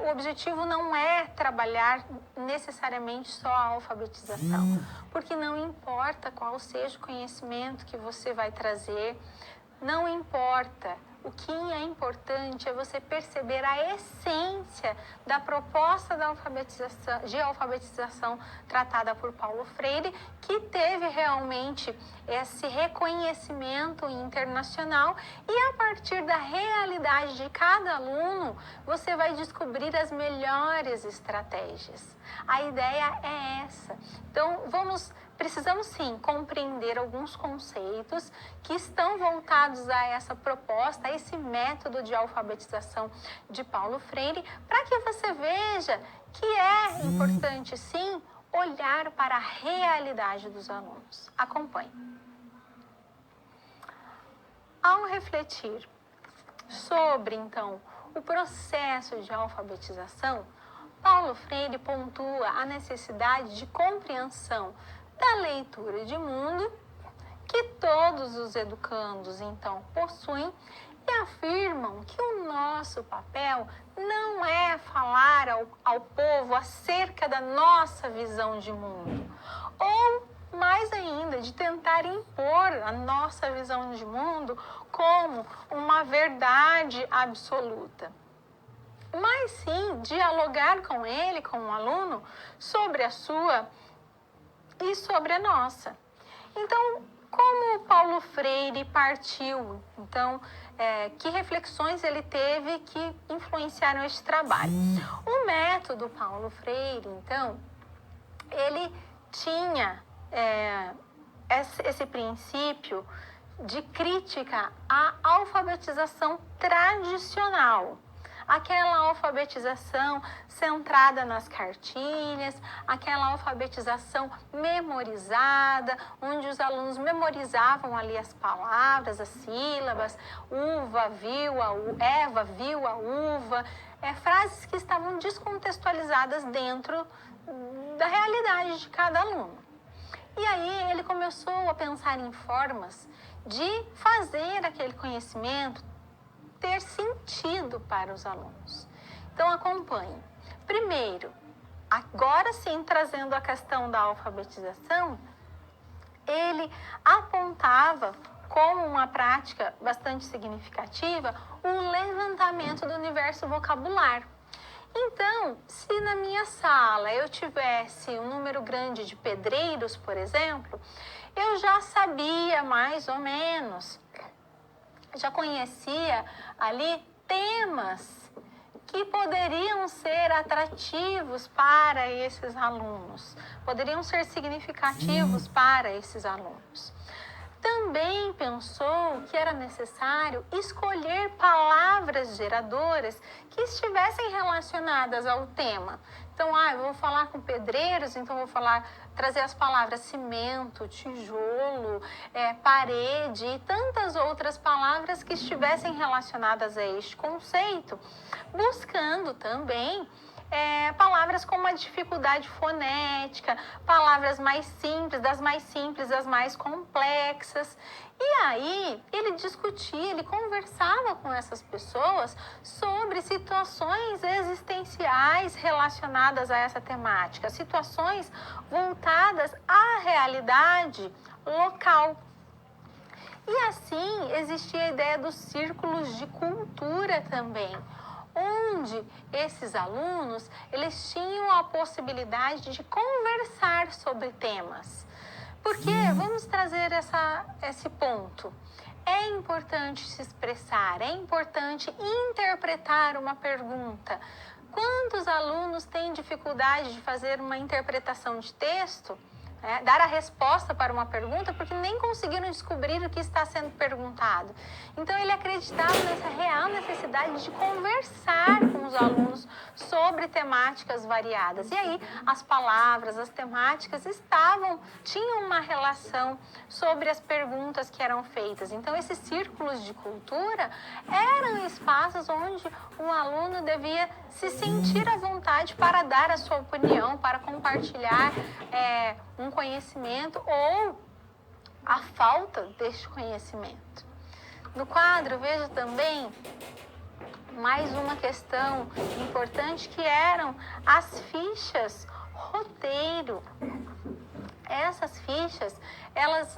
o objetivo não é trabalhar necessariamente só a alfabetização, porque não importa qual seja o conhecimento que você vai trazer, não importa. O que é importante é você perceber a essência da proposta de alfabetização tratada por Paulo Freire, que teve realmente esse reconhecimento internacional, e a partir da realidade de cada aluno, você vai descobrir as melhores estratégias. A ideia é essa. Então, precisamos sim compreender alguns conceitos que estão voltados a essa proposta, a esse método de alfabetização de Paulo Freire, para que você veja que é importante sim olhar para a realidade dos alunos. Acompanhe. Ao refletir sobre, então, o processo de alfabetização, Paulo Freire pontua a necessidade de compreensão da leitura de mundo que todos os educandos, então, possuem e afirmam que o nosso papel não é falar ao povo acerca da nossa visão de mundo, ou mais ainda, de tentar impor a nossa visão de mundo como uma verdade absoluta, mas sim dialogar com ele, com o aluno, sobre a sua e sobre a nossa. Então, como Paulo Freire partiu? Então, que reflexões ele teve que influenciaram este trabalho? O método Paulo Freire, então, ele tinha esse princípio de crítica à alfabetização tradicional. Aquela alfabetização centrada nas cartilhas, aquela alfabetização memorizada, onde os alunos memorizavam ali as palavras, as sílabas, Eva viu a uva, frases que estavam descontextualizadas dentro da realidade de cada aluno. E aí ele começou a pensar em formas de fazer aquele conhecimento ter sentido para os alunos. Então, acompanhe. Primeiro, agora sim, trazendo a questão da alfabetização, ele apontava como uma prática bastante significativa o levantamento do universo vocabular. Então, se na minha sala eu tivesse um número grande de pedreiros, por exemplo, eu já sabia mais ou menos, já conhecia ali temas que poderiam ser atrativos para esses alunos, poderiam ser significativos para esses alunos. Também pensou que era necessário escolher palavras geradoras que estivessem relacionadas ao tema. Então, eu vou falar com pedreiros, então vou trazer as palavras cimento, tijolo, parede e tantas outras palavras que estivessem relacionadas a este conceito, buscando também palavras com uma dificuldade fonética, palavras mais simples, das mais simples às mais complexas. E aí ele discutia, ele conversava com essas pessoas sobre situações existenciais relacionadas a essa temática, situações voltadas à realidade local. E assim existia a ideia dos círculos de cultura também, onde esses alunos eles tinham a possibilidade de conversar sobre temas. Porque, vamos trazer esse ponto, é importante se expressar, é importante interpretar uma pergunta. Quantos alunos têm dificuldade de fazer uma interpretação de texto? Dar a resposta para uma pergunta porque nem conseguiram descobrir o que está sendo perguntado. Então ele acreditava nessa real necessidade de conversar com os alunos sobre temáticas variadas. E aí as palavras, as temáticas tinham uma relação sobre as perguntas que eram feitas. Então esses círculos de cultura eram espaços onde o aluno devia se sentir à vontade para dar a sua opinião, para compartilhar um conhecimento ou a falta deste conhecimento. No quadro, vejo também mais uma questão importante que eram as fichas roteiro. Essas fichas,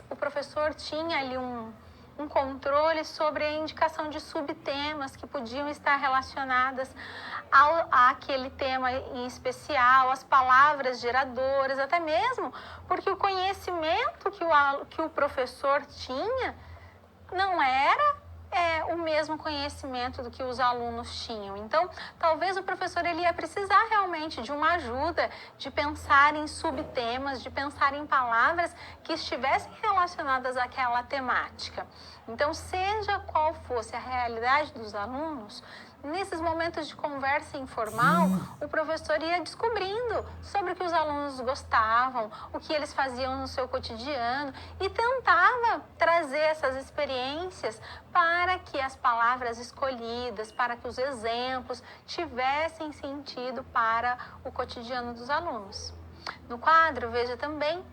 o professor tinha ali um controle sobre a indicação de subtemas que podiam estar relacionadas àquele tema em especial, as palavras geradoras, até mesmo porque o conhecimento que o professor tinha não era o mesmo conhecimento do que os alunos tinham. Então, talvez o professor ele ia precisar realmente de uma ajuda, de pensar em subtemas, de pensar em palavras que estivessem relacionadas àquela temática. Então, seja qual fosse a realidade dos alunos, nesses momentos de conversa informal, o professor ia descobrindo sobre o que os alunos gostavam, o que eles faziam no seu cotidiano e tentava trazer essas experiências para que as palavras escolhidas, para que os exemplos tivessem sentido para o cotidiano dos alunos. No quadro, veja também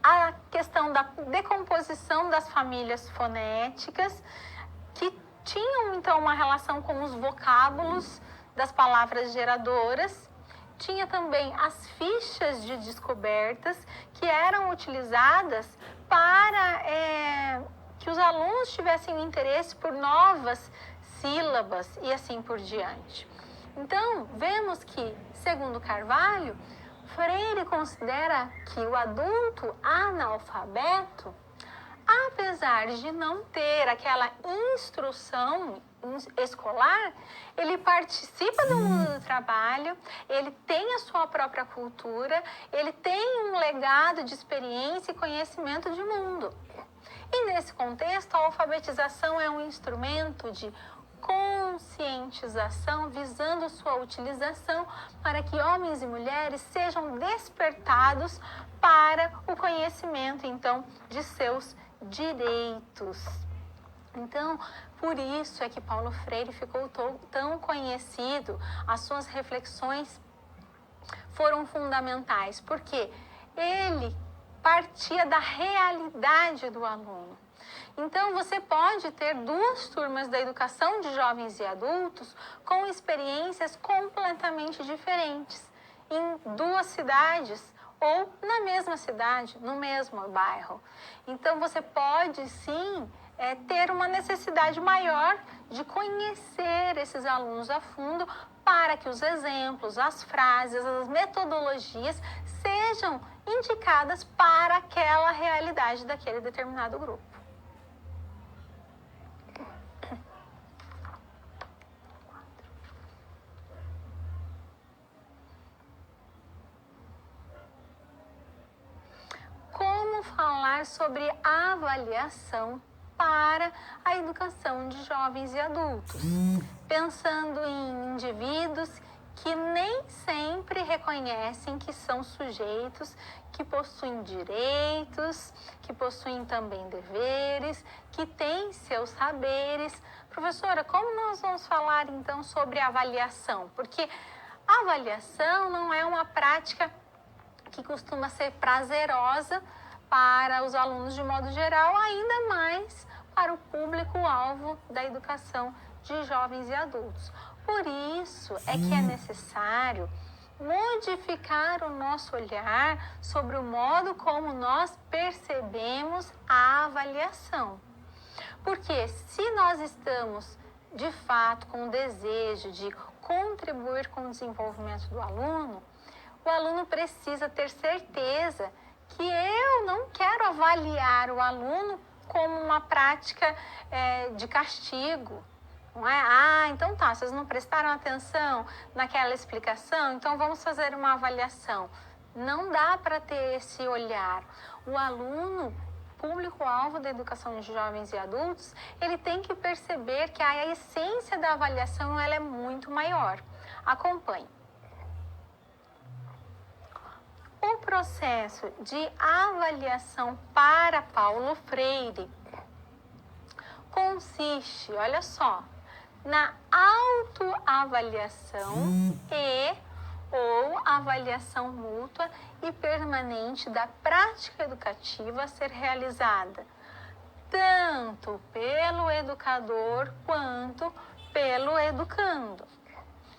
a questão da decomposição das famílias fonéticas, que tinham então uma relação com os vocábulos das palavras geradoras. Tinha também as fichas de descobertas, que eram utilizadas para que os alunos tivessem interesse por novas sílabas e assim por diante. Então, vemos que, segundo Carvalho, Freire considera que o adulto analfabeto, apesar de não ter aquela instrução escolar, ele participa do mundo do trabalho, ele tem a sua própria cultura, ele tem um legado de experiência e conhecimento de mundo. E nesse contexto, a alfabetização é um instrumento de conscientização visando sua utilização para que homens e mulheres sejam despertados para o conhecimento, então, de seus direitos. Então, por isso é que Paulo Freire ficou tão conhecido, as suas reflexões foram fundamentais, porque ele partia da realidade do aluno. Então, você pode ter duas turmas da educação de jovens e adultos com experiências completamente diferentes, em duas cidades ou na mesma cidade, no mesmo bairro. Então, você pode sim ter uma necessidade maior de conhecer esses alunos a fundo para que os exemplos, as frases, as metodologias sejam indicadas para aquela realidade daquele determinado grupo. Como falar sobre avaliação para a educação de jovens e adultos, pensando em indivíduos que nem sempre reconhecem que são sujeitos, que possuem direitos, que possuem também deveres, que têm seus saberes. Professora, como nós vamos falar então sobre avaliação? Porque a avaliação não é uma prática que costuma ser prazerosa para os alunos de modo geral, ainda mais para o público-alvo da educação de jovens e adultos. Por isso é que é necessário modificar o nosso olhar sobre o modo como nós percebemos a avaliação. Porque se nós estamos, de fato, com o desejo de contribuir com o desenvolvimento do aluno, o aluno precisa ter certeza que eu não quero avaliar o aluno como uma prática de castigo. Não é? Então tá, vocês não prestaram atenção naquela explicação, então vamos fazer uma avaliação. Não dá para ter esse olhar. O aluno, público-alvo da educação de jovens e adultos, ele tem que perceber que a essência da avaliação ela é muito maior. Acompanhe. O processo de avaliação para Paulo Freire consiste, olha só, na autoavaliação e ou avaliação mútua e permanente da prática educativa a ser realizada tanto pelo educador quanto pelo educando.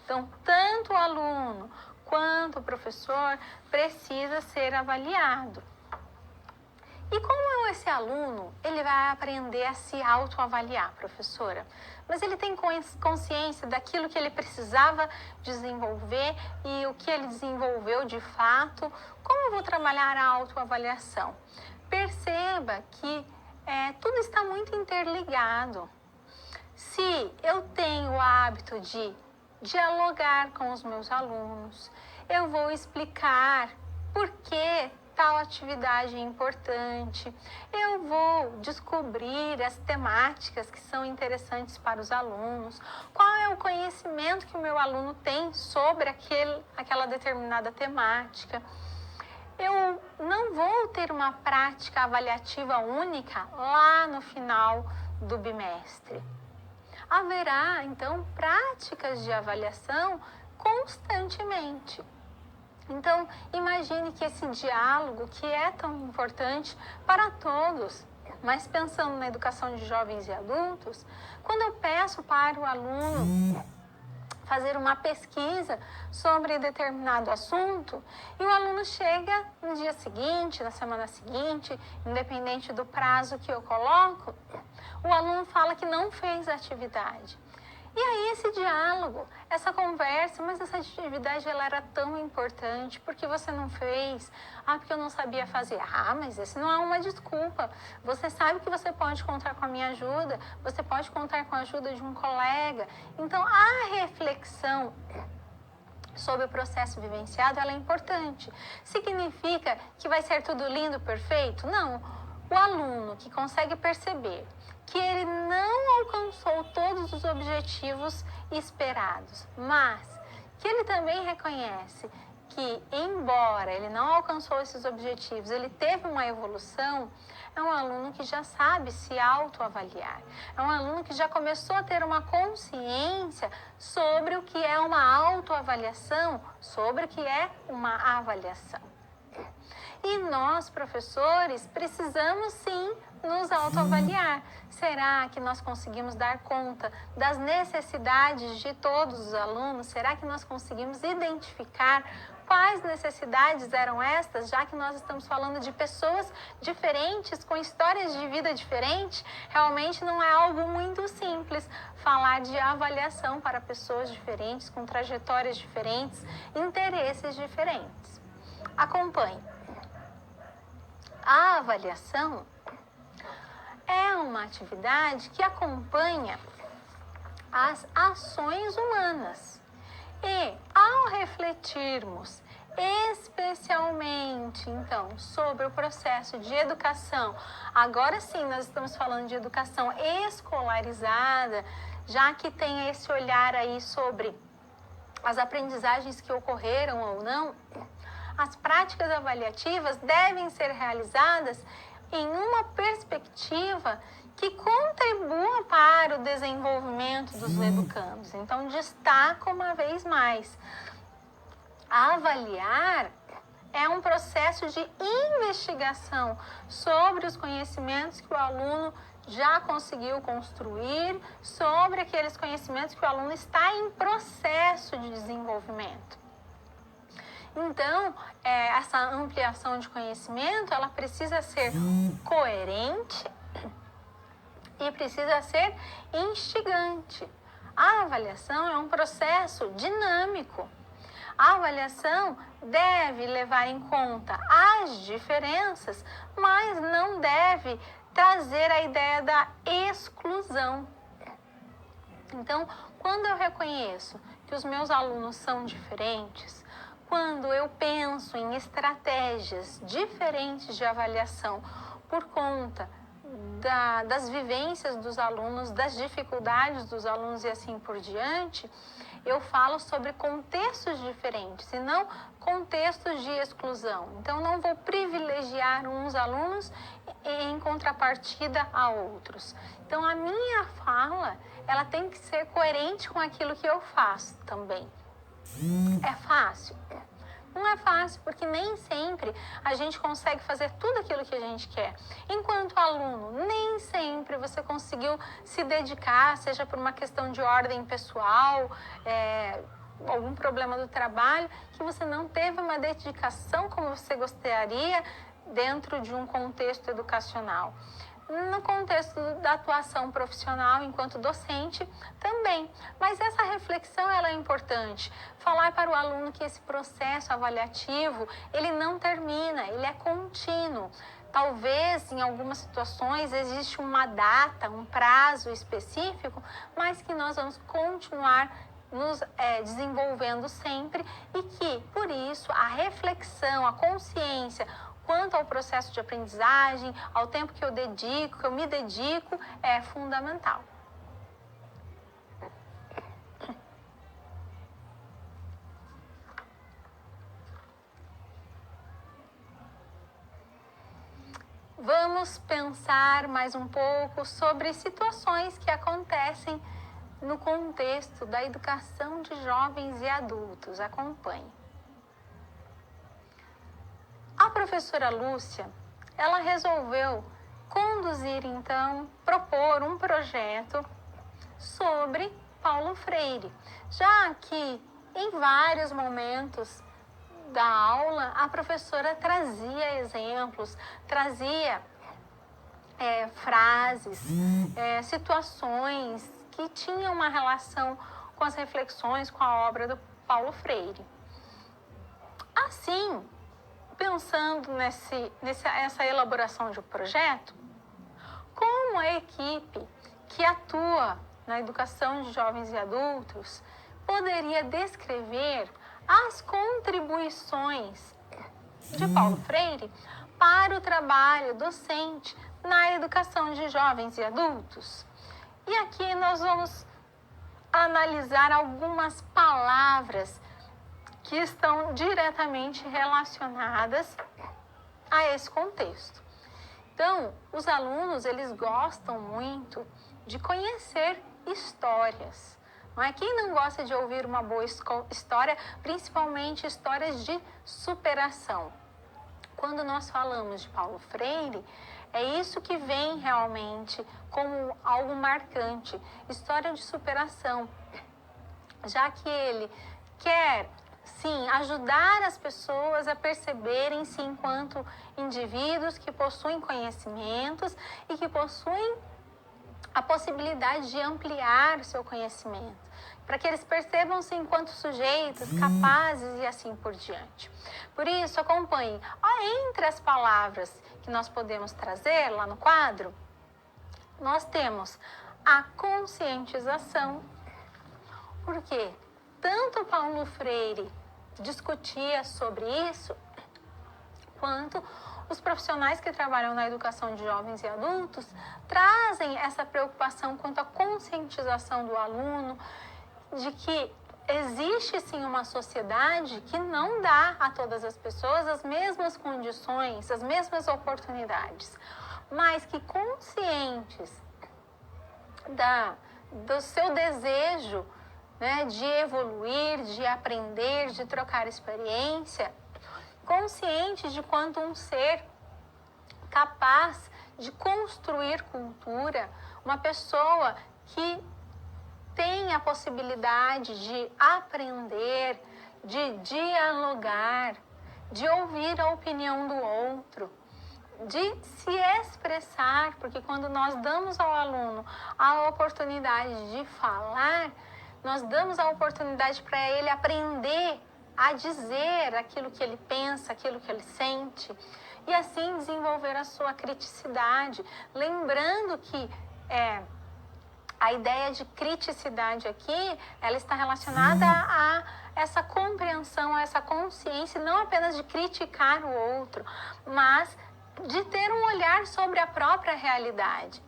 Então, tanto o aluno quanto o professor precisa ser avaliado. E como esse aluno, ele vai aprender a se autoavaliar, professora? Mas ele tem consciência daquilo que ele precisava desenvolver e o que ele desenvolveu de fato. Como eu vou trabalhar a autoavaliação? Perceba que tudo está muito interligado. Se eu tenho o hábito de dialogar com os meus alunos, eu vou explicar por que tal atividade é importante, eu vou descobrir as temáticas que são interessantes para os alunos, qual é o conhecimento que o meu aluno tem sobre aquela determinada temática. Eu não vou ter uma prática avaliativa única lá no final do bimestre. Haverá, então, práticas de avaliação constantemente. Então, imagine que esse diálogo, que é tão importante para todos, mas pensando na educação de jovens e adultos, quando eu peço para o aluno fazer uma pesquisa sobre determinado assunto e o aluno chega no dia seguinte, na semana seguinte, independente do prazo que eu coloco, o aluno fala que não fez a atividade. E aí esse diálogo, essa conversa, mas essa atividade ela era tão importante, porque você não fez? Ah, porque eu não sabia fazer. Ah, mas esse não é uma desculpa. Você sabe que você pode contar com a minha ajuda, você pode contar com a ajuda de um colega. Então, a reflexão sobre o processo vivenciado, ela é importante. Significa que vai ser tudo lindo, perfeito? Não. O aluno que consegue perceber que ele não alcançou todos os objetivos esperados, mas que ele também reconhece que, embora ele não alcançou esses objetivos, ele teve uma evolução, é um aluno que já sabe se autoavaliar. É um aluno que já começou a ter uma consciência sobre o que é uma autoavaliação, sobre o que é uma avaliação. E nós, professores, precisamos sim nos autoavaliar. Será que nós conseguimos dar conta das necessidades de todos os alunos? Será que nós conseguimos identificar quais necessidades eram estas, já que nós estamos falando de pessoas diferentes, com histórias de vida diferentes? Realmente não é algo muito simples falar de avaliação para pessoas diferentes, com trajetórias diferentes, interesses diferentes. Acompanhe. A avaliação é uma atividade que acompanha as ações humanas. E ao refletirmos especialmente, então, sobre o processo de educação, agora sim nós estamos falando de educação escolarizada, já que tem esse olhar aí sobre as aprendizagens que ocorreram ou não, as práticas avaliativas devem ser realizadas em uma perspectiva que contribua para o desenvolvimento dos educandos. Então, destaco uma vez mais, avaliar é um processo de investigação sobre os conhecimentos que o aluno já conseguiu construir, sobre aqueles conhecimentos que o aluno está em processo de desenvolvimento. Então, essa ampliação de conhecimento, ela precisa ser coerente e precisa ser instigante. A avaliação é um processo dinâmico. A avaliação deve levar em conta as diferenças, mas não deve trazer a ideia da exclusão. Então, quando eu reconheço que os meus alunos são diferentes, quando eu penso em estratégias diferentes de avaliação por conta das vivências dos alunos, das dificuldades dos alunos e assim por diante, eu falo sobre contextos diferentes e não contextos de exclusão. Então, não vou privilegiar uns alunos em contrapartida a outros. Então, a minha fala, ela tem que ser coerente com aquilo que eu faço também. É fácil? Não é fácil, porque nem sempre a gente consegue fazer tudo aquilo que a gente quer. Enquanto aluno, nem sempre você conseguiu se dedicar, seja por uma questão de ordem pessoal, algum problema do trabalho, que você não teve uma dedicação como você gostaria dentro de um contexto educacional. No contexto da atuação profissional enquanto docente também. Mas essa reflexão ela é importante. Falar para o aluno que esse processo avaliativo, ele não termina, ele é contínuo. Talvez em algumas situações existe uma data, um prazo específico, mas que nós vamos continuar nos desenvolvendo sempre e que, por isso, a reflexão, a consciência, quanto ao processo de aprendizagem, ao tempo que eu dedico, que eu me dedico, é fundamental. Vamos pensar mais um pouco sobre situações que acontecem no contexto da educação de jovens e adultos. Acompanhe. A professora Lúcia, ela resolveu conduzir, então, propor um projeto sobre Paulo Freire, já que em vários momentos da aula a professora trazia exemplos, trazia frases, situações que tinham uma relação com as reflexões, com a obra do Paulo Freire. Assim, pensando nessa elaboração de um projeto, como a equipe que atua na educação de jovens e adultos poderia descrever as contribuições de Paulo Freire para o trabalho docente na educação de jovens e adultos. E aqui nós vamos analisar algumas palavras que estão diretamente relacionadas a esse contexto. Então, os alunos, eles gostam muito de conhecer histórias. Não é? Quem não gosta de ouvir uma boa história, principalmente histórias de superação? Quando nós falamos de Paulo Freire, é isso que vem realmente como algo marcante, história de superação, já que ele quer, sim, ajudar as pessoas a perceberem-se enquanto indivíduos que possuem conhecimentos e que possuem a possibilidade de ampliar seu conhecimento, para que eles percebam-se enquanto sujeitos capazes e assim por diante. Por isso, acompanhe. Entre as palavras que nós podemos trazer lá no quadro, nós temos a conscientização, porque tanto Paulo Freire discutia sobre isso, quanto os profissionais que trabalham na educação de jovens e adultos trazem essa preocupação quanto à conscientização do aluno de que existe sim uma sociedade que não dá a todas as pessoas as mesmas condições, as mesmas oportunidades, mas que conscientes do seu desejo, né, de evoluir, de aprender, de trocar experiência, conscientes de quanto um ser capaz de construir cultura, uma pessoa que tem a possibilidade de aprender, de dialogar, de ouvir a opinião do outro, de se expressar, porque quando nós damos ao aluno a oportunidade de falar, nós damos a oportunidade para ele aprender a dizer aquilo que ele pensa, aquilo que ele sente, e assim desenvolver a sua criticidade. Lembrando que a ideia de criticidade aqui, ela está relacionada a essa compreensão, a essa consciência, não apenas de criticar o outro, mas de ter um olhar sobre a própria realidade.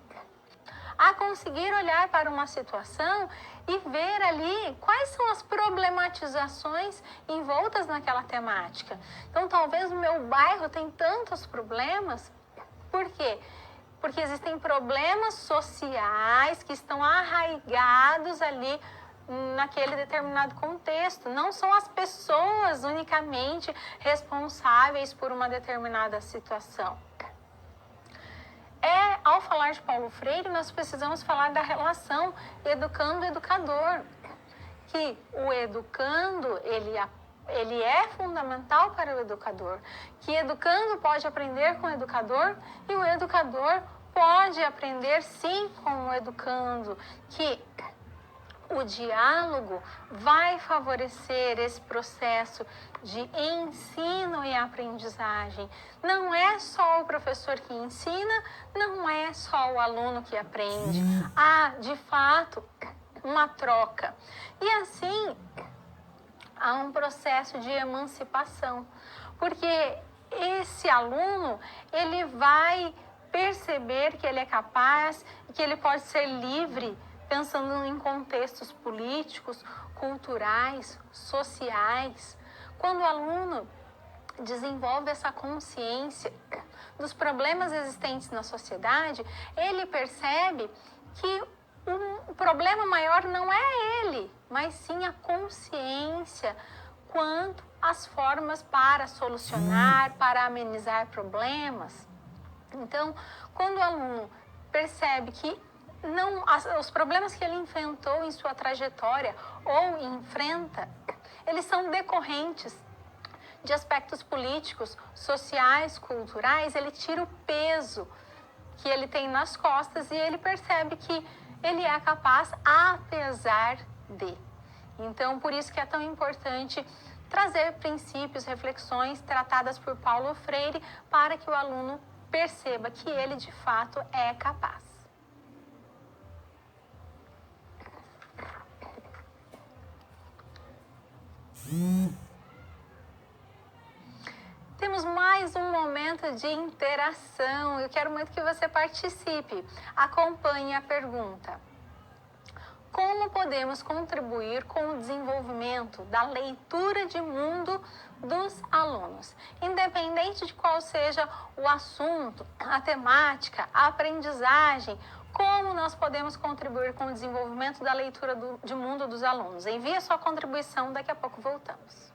A conseguir olhar para uma situação e ver ali quais são as problematizações envoltas naquela temática. Então, talvez o meu bairro tem tantos problemas, por quê? Porque existem problemas sociais que estão arraigados ali naquele determinado contexto. Não são as pessoas unicamente responsáveis por uma determinada situação. Ao falar de Paulo Freire, nós precisamos falar da relação educando-educador, que o educando, ele é fundamental para o educador, que educando pode aprender com o educador e o educador pode aprender sim com o educando, que o diálogo vai favorecer esse processo de ensino e aprendizagem. Não é só o professor que ensina, não é só o aluno que aprende. Há, de fato, uma troca. E assim, há um processo de emancipação, porque esse aluno, ele vai perceber que ele é capaz, que ele pode ser livre, pensando em contextos políticos, culturais, sociais. Quando o aluno desenvolve essa consciência dos problemas existentes na sociedade, ele percebe que o problema maior não é ele, mas sim a consciência quanto às formas para solucionar, para amenizar problemas. Então, quando o aluno percebe que os problemas que ele enfrentou em sua trajetória ou enfrenta, eles são decorrentes de aspectos políticos, sociais, culturais, ele tira o peso que ele tem nas costas e ele percebe que ele é capaz apesar de. Então, por isso que é tão importante trazer princípios, reflexões tratadas por Paulo Freire para que o aluno perceba que ele de fato é capaz. Temos mais um momento de interação. Eu quero muito que você participe. Acompanhe a pergunta. Como podemos contribuir com o desenvolvimento da leitura de mundo dos alunos? Independente de qual seja o assunto, a temática, a aprendizagem, como nós podemos contribuir com o desenvolvimento da leitura de mundo dos alunos? Envie a sua contribuição, daqui a pouco voltamos.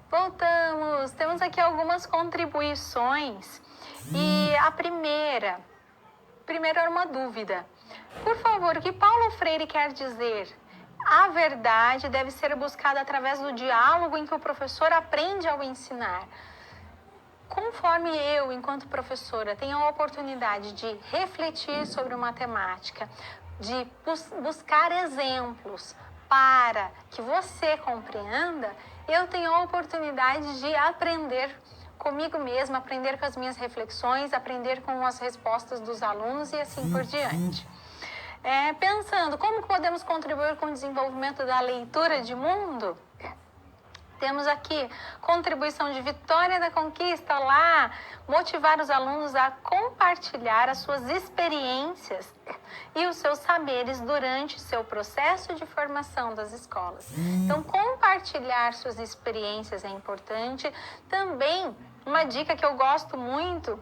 Voltamos, temos aqui algumas contribuições e a primeira era uma dúvida. Por favor, o que Paulo Freire quer dizer? A verdade deve ser buscada através do diálogo em que o professor aprende ao ensinar. Conforme eu, enquanto professora, tenho a oportunidade de refletir sobre uma temática, de buscar exemplos para que você compreenda, eu tenho a oportunidade de aprender comigo mesma, aprender com as minhas reflexões, aprender com as respostas dos alunos e assim por diante. Pensando como podemos contribuir com o desenvolvimento da leitura de mundo, temos aqui contribuição de Vitória da Conquista, lá, motivar os alunos a compartilhar as suas experiências e os seus saberes durante seu processo de formação das escolas. Então, compartilhar suas experiências é importante. Também, uma dica que eu gosto muito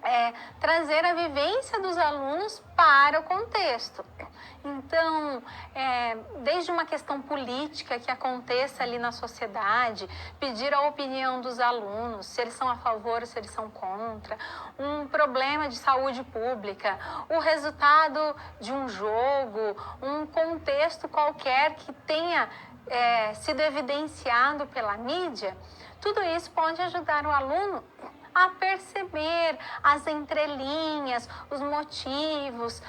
é trazer a vivência dos alunos para o contexto. Então, desde uma questão política que aconteça ali na sociedade, pedir a opinião dos alunos, se eles são a favor ou se eles são contra, um problema de saúde pública, o resultado de um jogo, um contexto qualquer que tenha sido evidenciado pela mídia, tudo isso pode ajudar o aluno a perceber as entrelinhas, os motivos,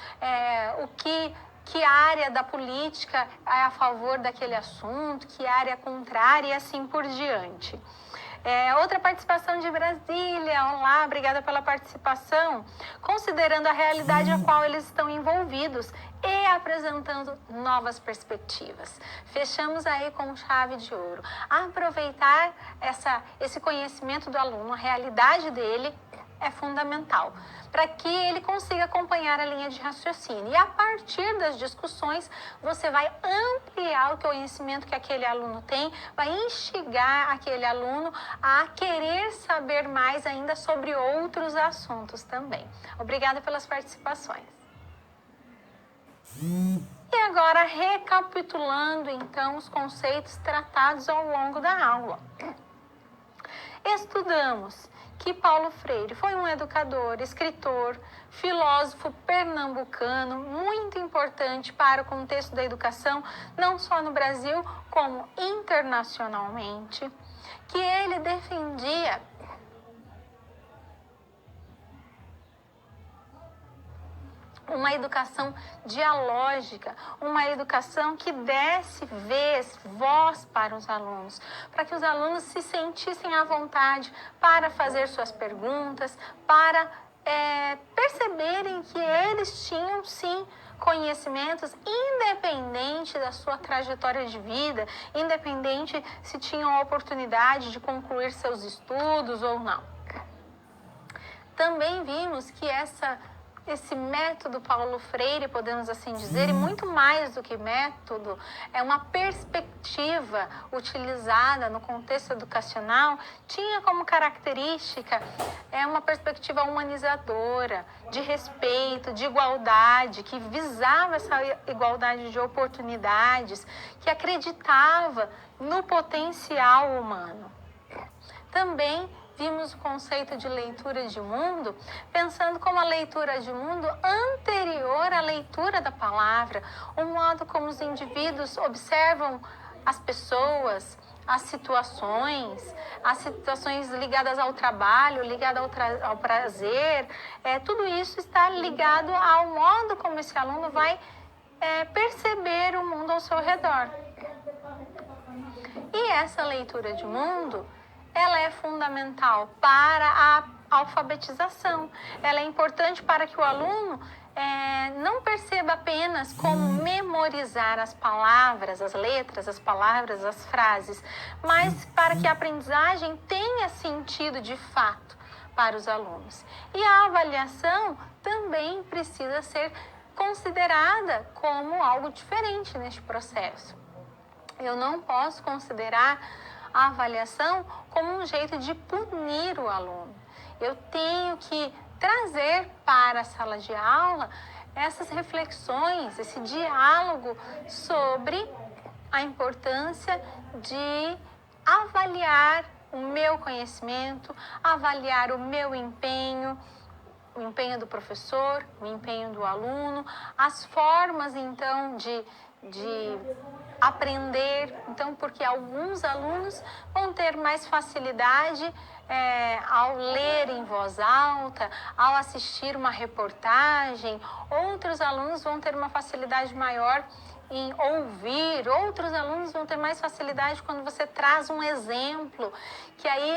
que área da política é a favor daquele assunto, que área é contrária e assim por diante. Outra participação de Brasília. Olá, obrigada pela participação. Considerando a realidade a qual eles estão envolvidos e apresentando novas perspectivas. Fechamos aí com chave de ouro. Aproveitar esse conhecimento do aluno, a realidade dele é fundamental para que ele consiga acompanhar a linha de raciocínio. E a partir das discussões, você vai ampliar o conhecimento que aquele aluno tem, vai instigar aquele aluno a querer saber mais ainda sobre outros assuntos também. Obrigada pelas participações. E agora, recapitulando então os conceitos tratados ao longo da aula. Estudamos que Paulo Freire foi um educador, escritor, filósofo pernambucano, muito importante para o contexto da educação, não só no Brasil, como internacionalmente, que ele defendia uma educação dialógica, uma educação que desse voz para os alunos, para que os alunos se sentissem à vontade para fazer suas perguntas, para perceberem que eles tinham sim conhecimentos, independente da sua trajetória de vida, independente se tinham a oportunidade de concluir seus estudos ou não. Também vimos que esse método Paulo Freire, podemos assim dizer, e muito mais do que método, é uma perspectiva utilizada no contexto educacional, tinha como característica uma perspectiva humanizadora, de respeito, de igualdade, que visava essa igualdade de oportunidades, que acreditava no potencial humano. Também vimos o conceito de leitura de mundo, pensando como a leitura de mundo anterior à leitura da palavra, o modo como os indivíduos observam as pessoas, as situações ligadas ao trabalho, ligadas ao prazer, tudo isso está ligado ao modo como esse aluno vai perceber o mundo ao seu redor. E essa leitura de mundo, ela é fundamental para a alfabetização. Ela é importante para que o aluno não perceba apenas como memorizar as palavras, as letras, as palavras, as frases, mas para que a aprendizagem tenha sentido de fato para os alunos. E a avaliação também precisa ser considerada como algo diferente neste processo. Eu não posso considerar a avaliação como um jeito de punir o aluno. Eu tenho que trazer para a sala de aula essas reflexões, esse diálogo sobre a importância de avaliar o meu conhecimento, avaliar o meu empenho, o empenho do professor, o empenho do aluno, as formas então de aprender, então, porque alguns alunos vão ter mais facilidade ao ler em voz alta, ao assistir uma reportagem, outros alunos vão ter uma facilidade maior em ouvir, outros alunos vão ter mais facilidade quando você traz um exemplo, que aí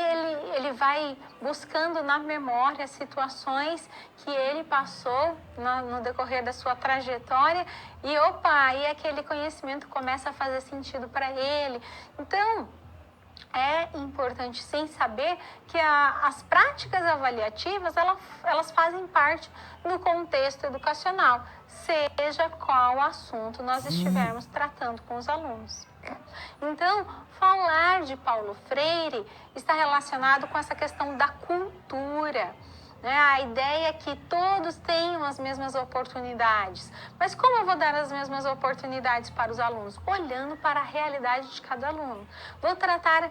ele vai buscando na memória situações que ele passou no decorrer da sua trajetória e aí aquele conhecimento começa a fazer sentido para ele. Então, é importante sim saber que as práticas avaliativas, elas fazem parte do contexto educacional, seja qual assunto nós estivermos tratando com os alunos. Então, falar de Paulo Freire está relacionado com essa questão da cultura, né? A ideia é que todos tenham as mesmas oportunidades. Mas como eu vou dar as mesmas oportunidades para os alunos? Olhando para a realidade de cada aluno. Vou tratar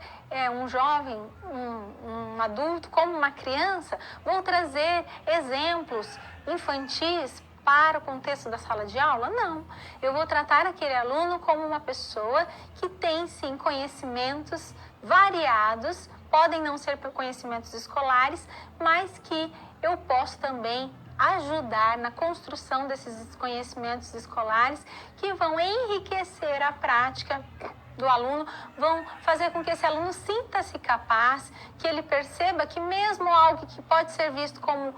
um jovem, um adulto como uma criança? Vou trazer exemplos infantis para o contexto da sala de aula? Não. Eu vou tratar aquele aluno como uma pessoa que tem, sim, conhecimentos variados, podem não ser conhecimentos escolares, mas que eu posso também ajudar na construção desses conhecimentos escolares que vão enriquecer a prática do aluno, vão fazer com que esse aluno sinta-se capaz, que ele perceba que mesmo algo que pode ser visto como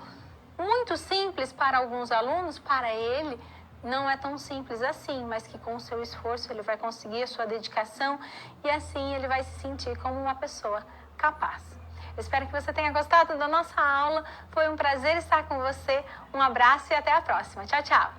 muito simples para alguns alunos, para ele não é tão simples assim, mas que com o seu esforço ele vai conseguir a sua dedicação e assim ele vai se sentir como uma pessoa capaz. Eu espero que você tenha gostado da nossa aula. Foi um prazer estar com você. Um abraço e até a próxima. Tchau, tchau.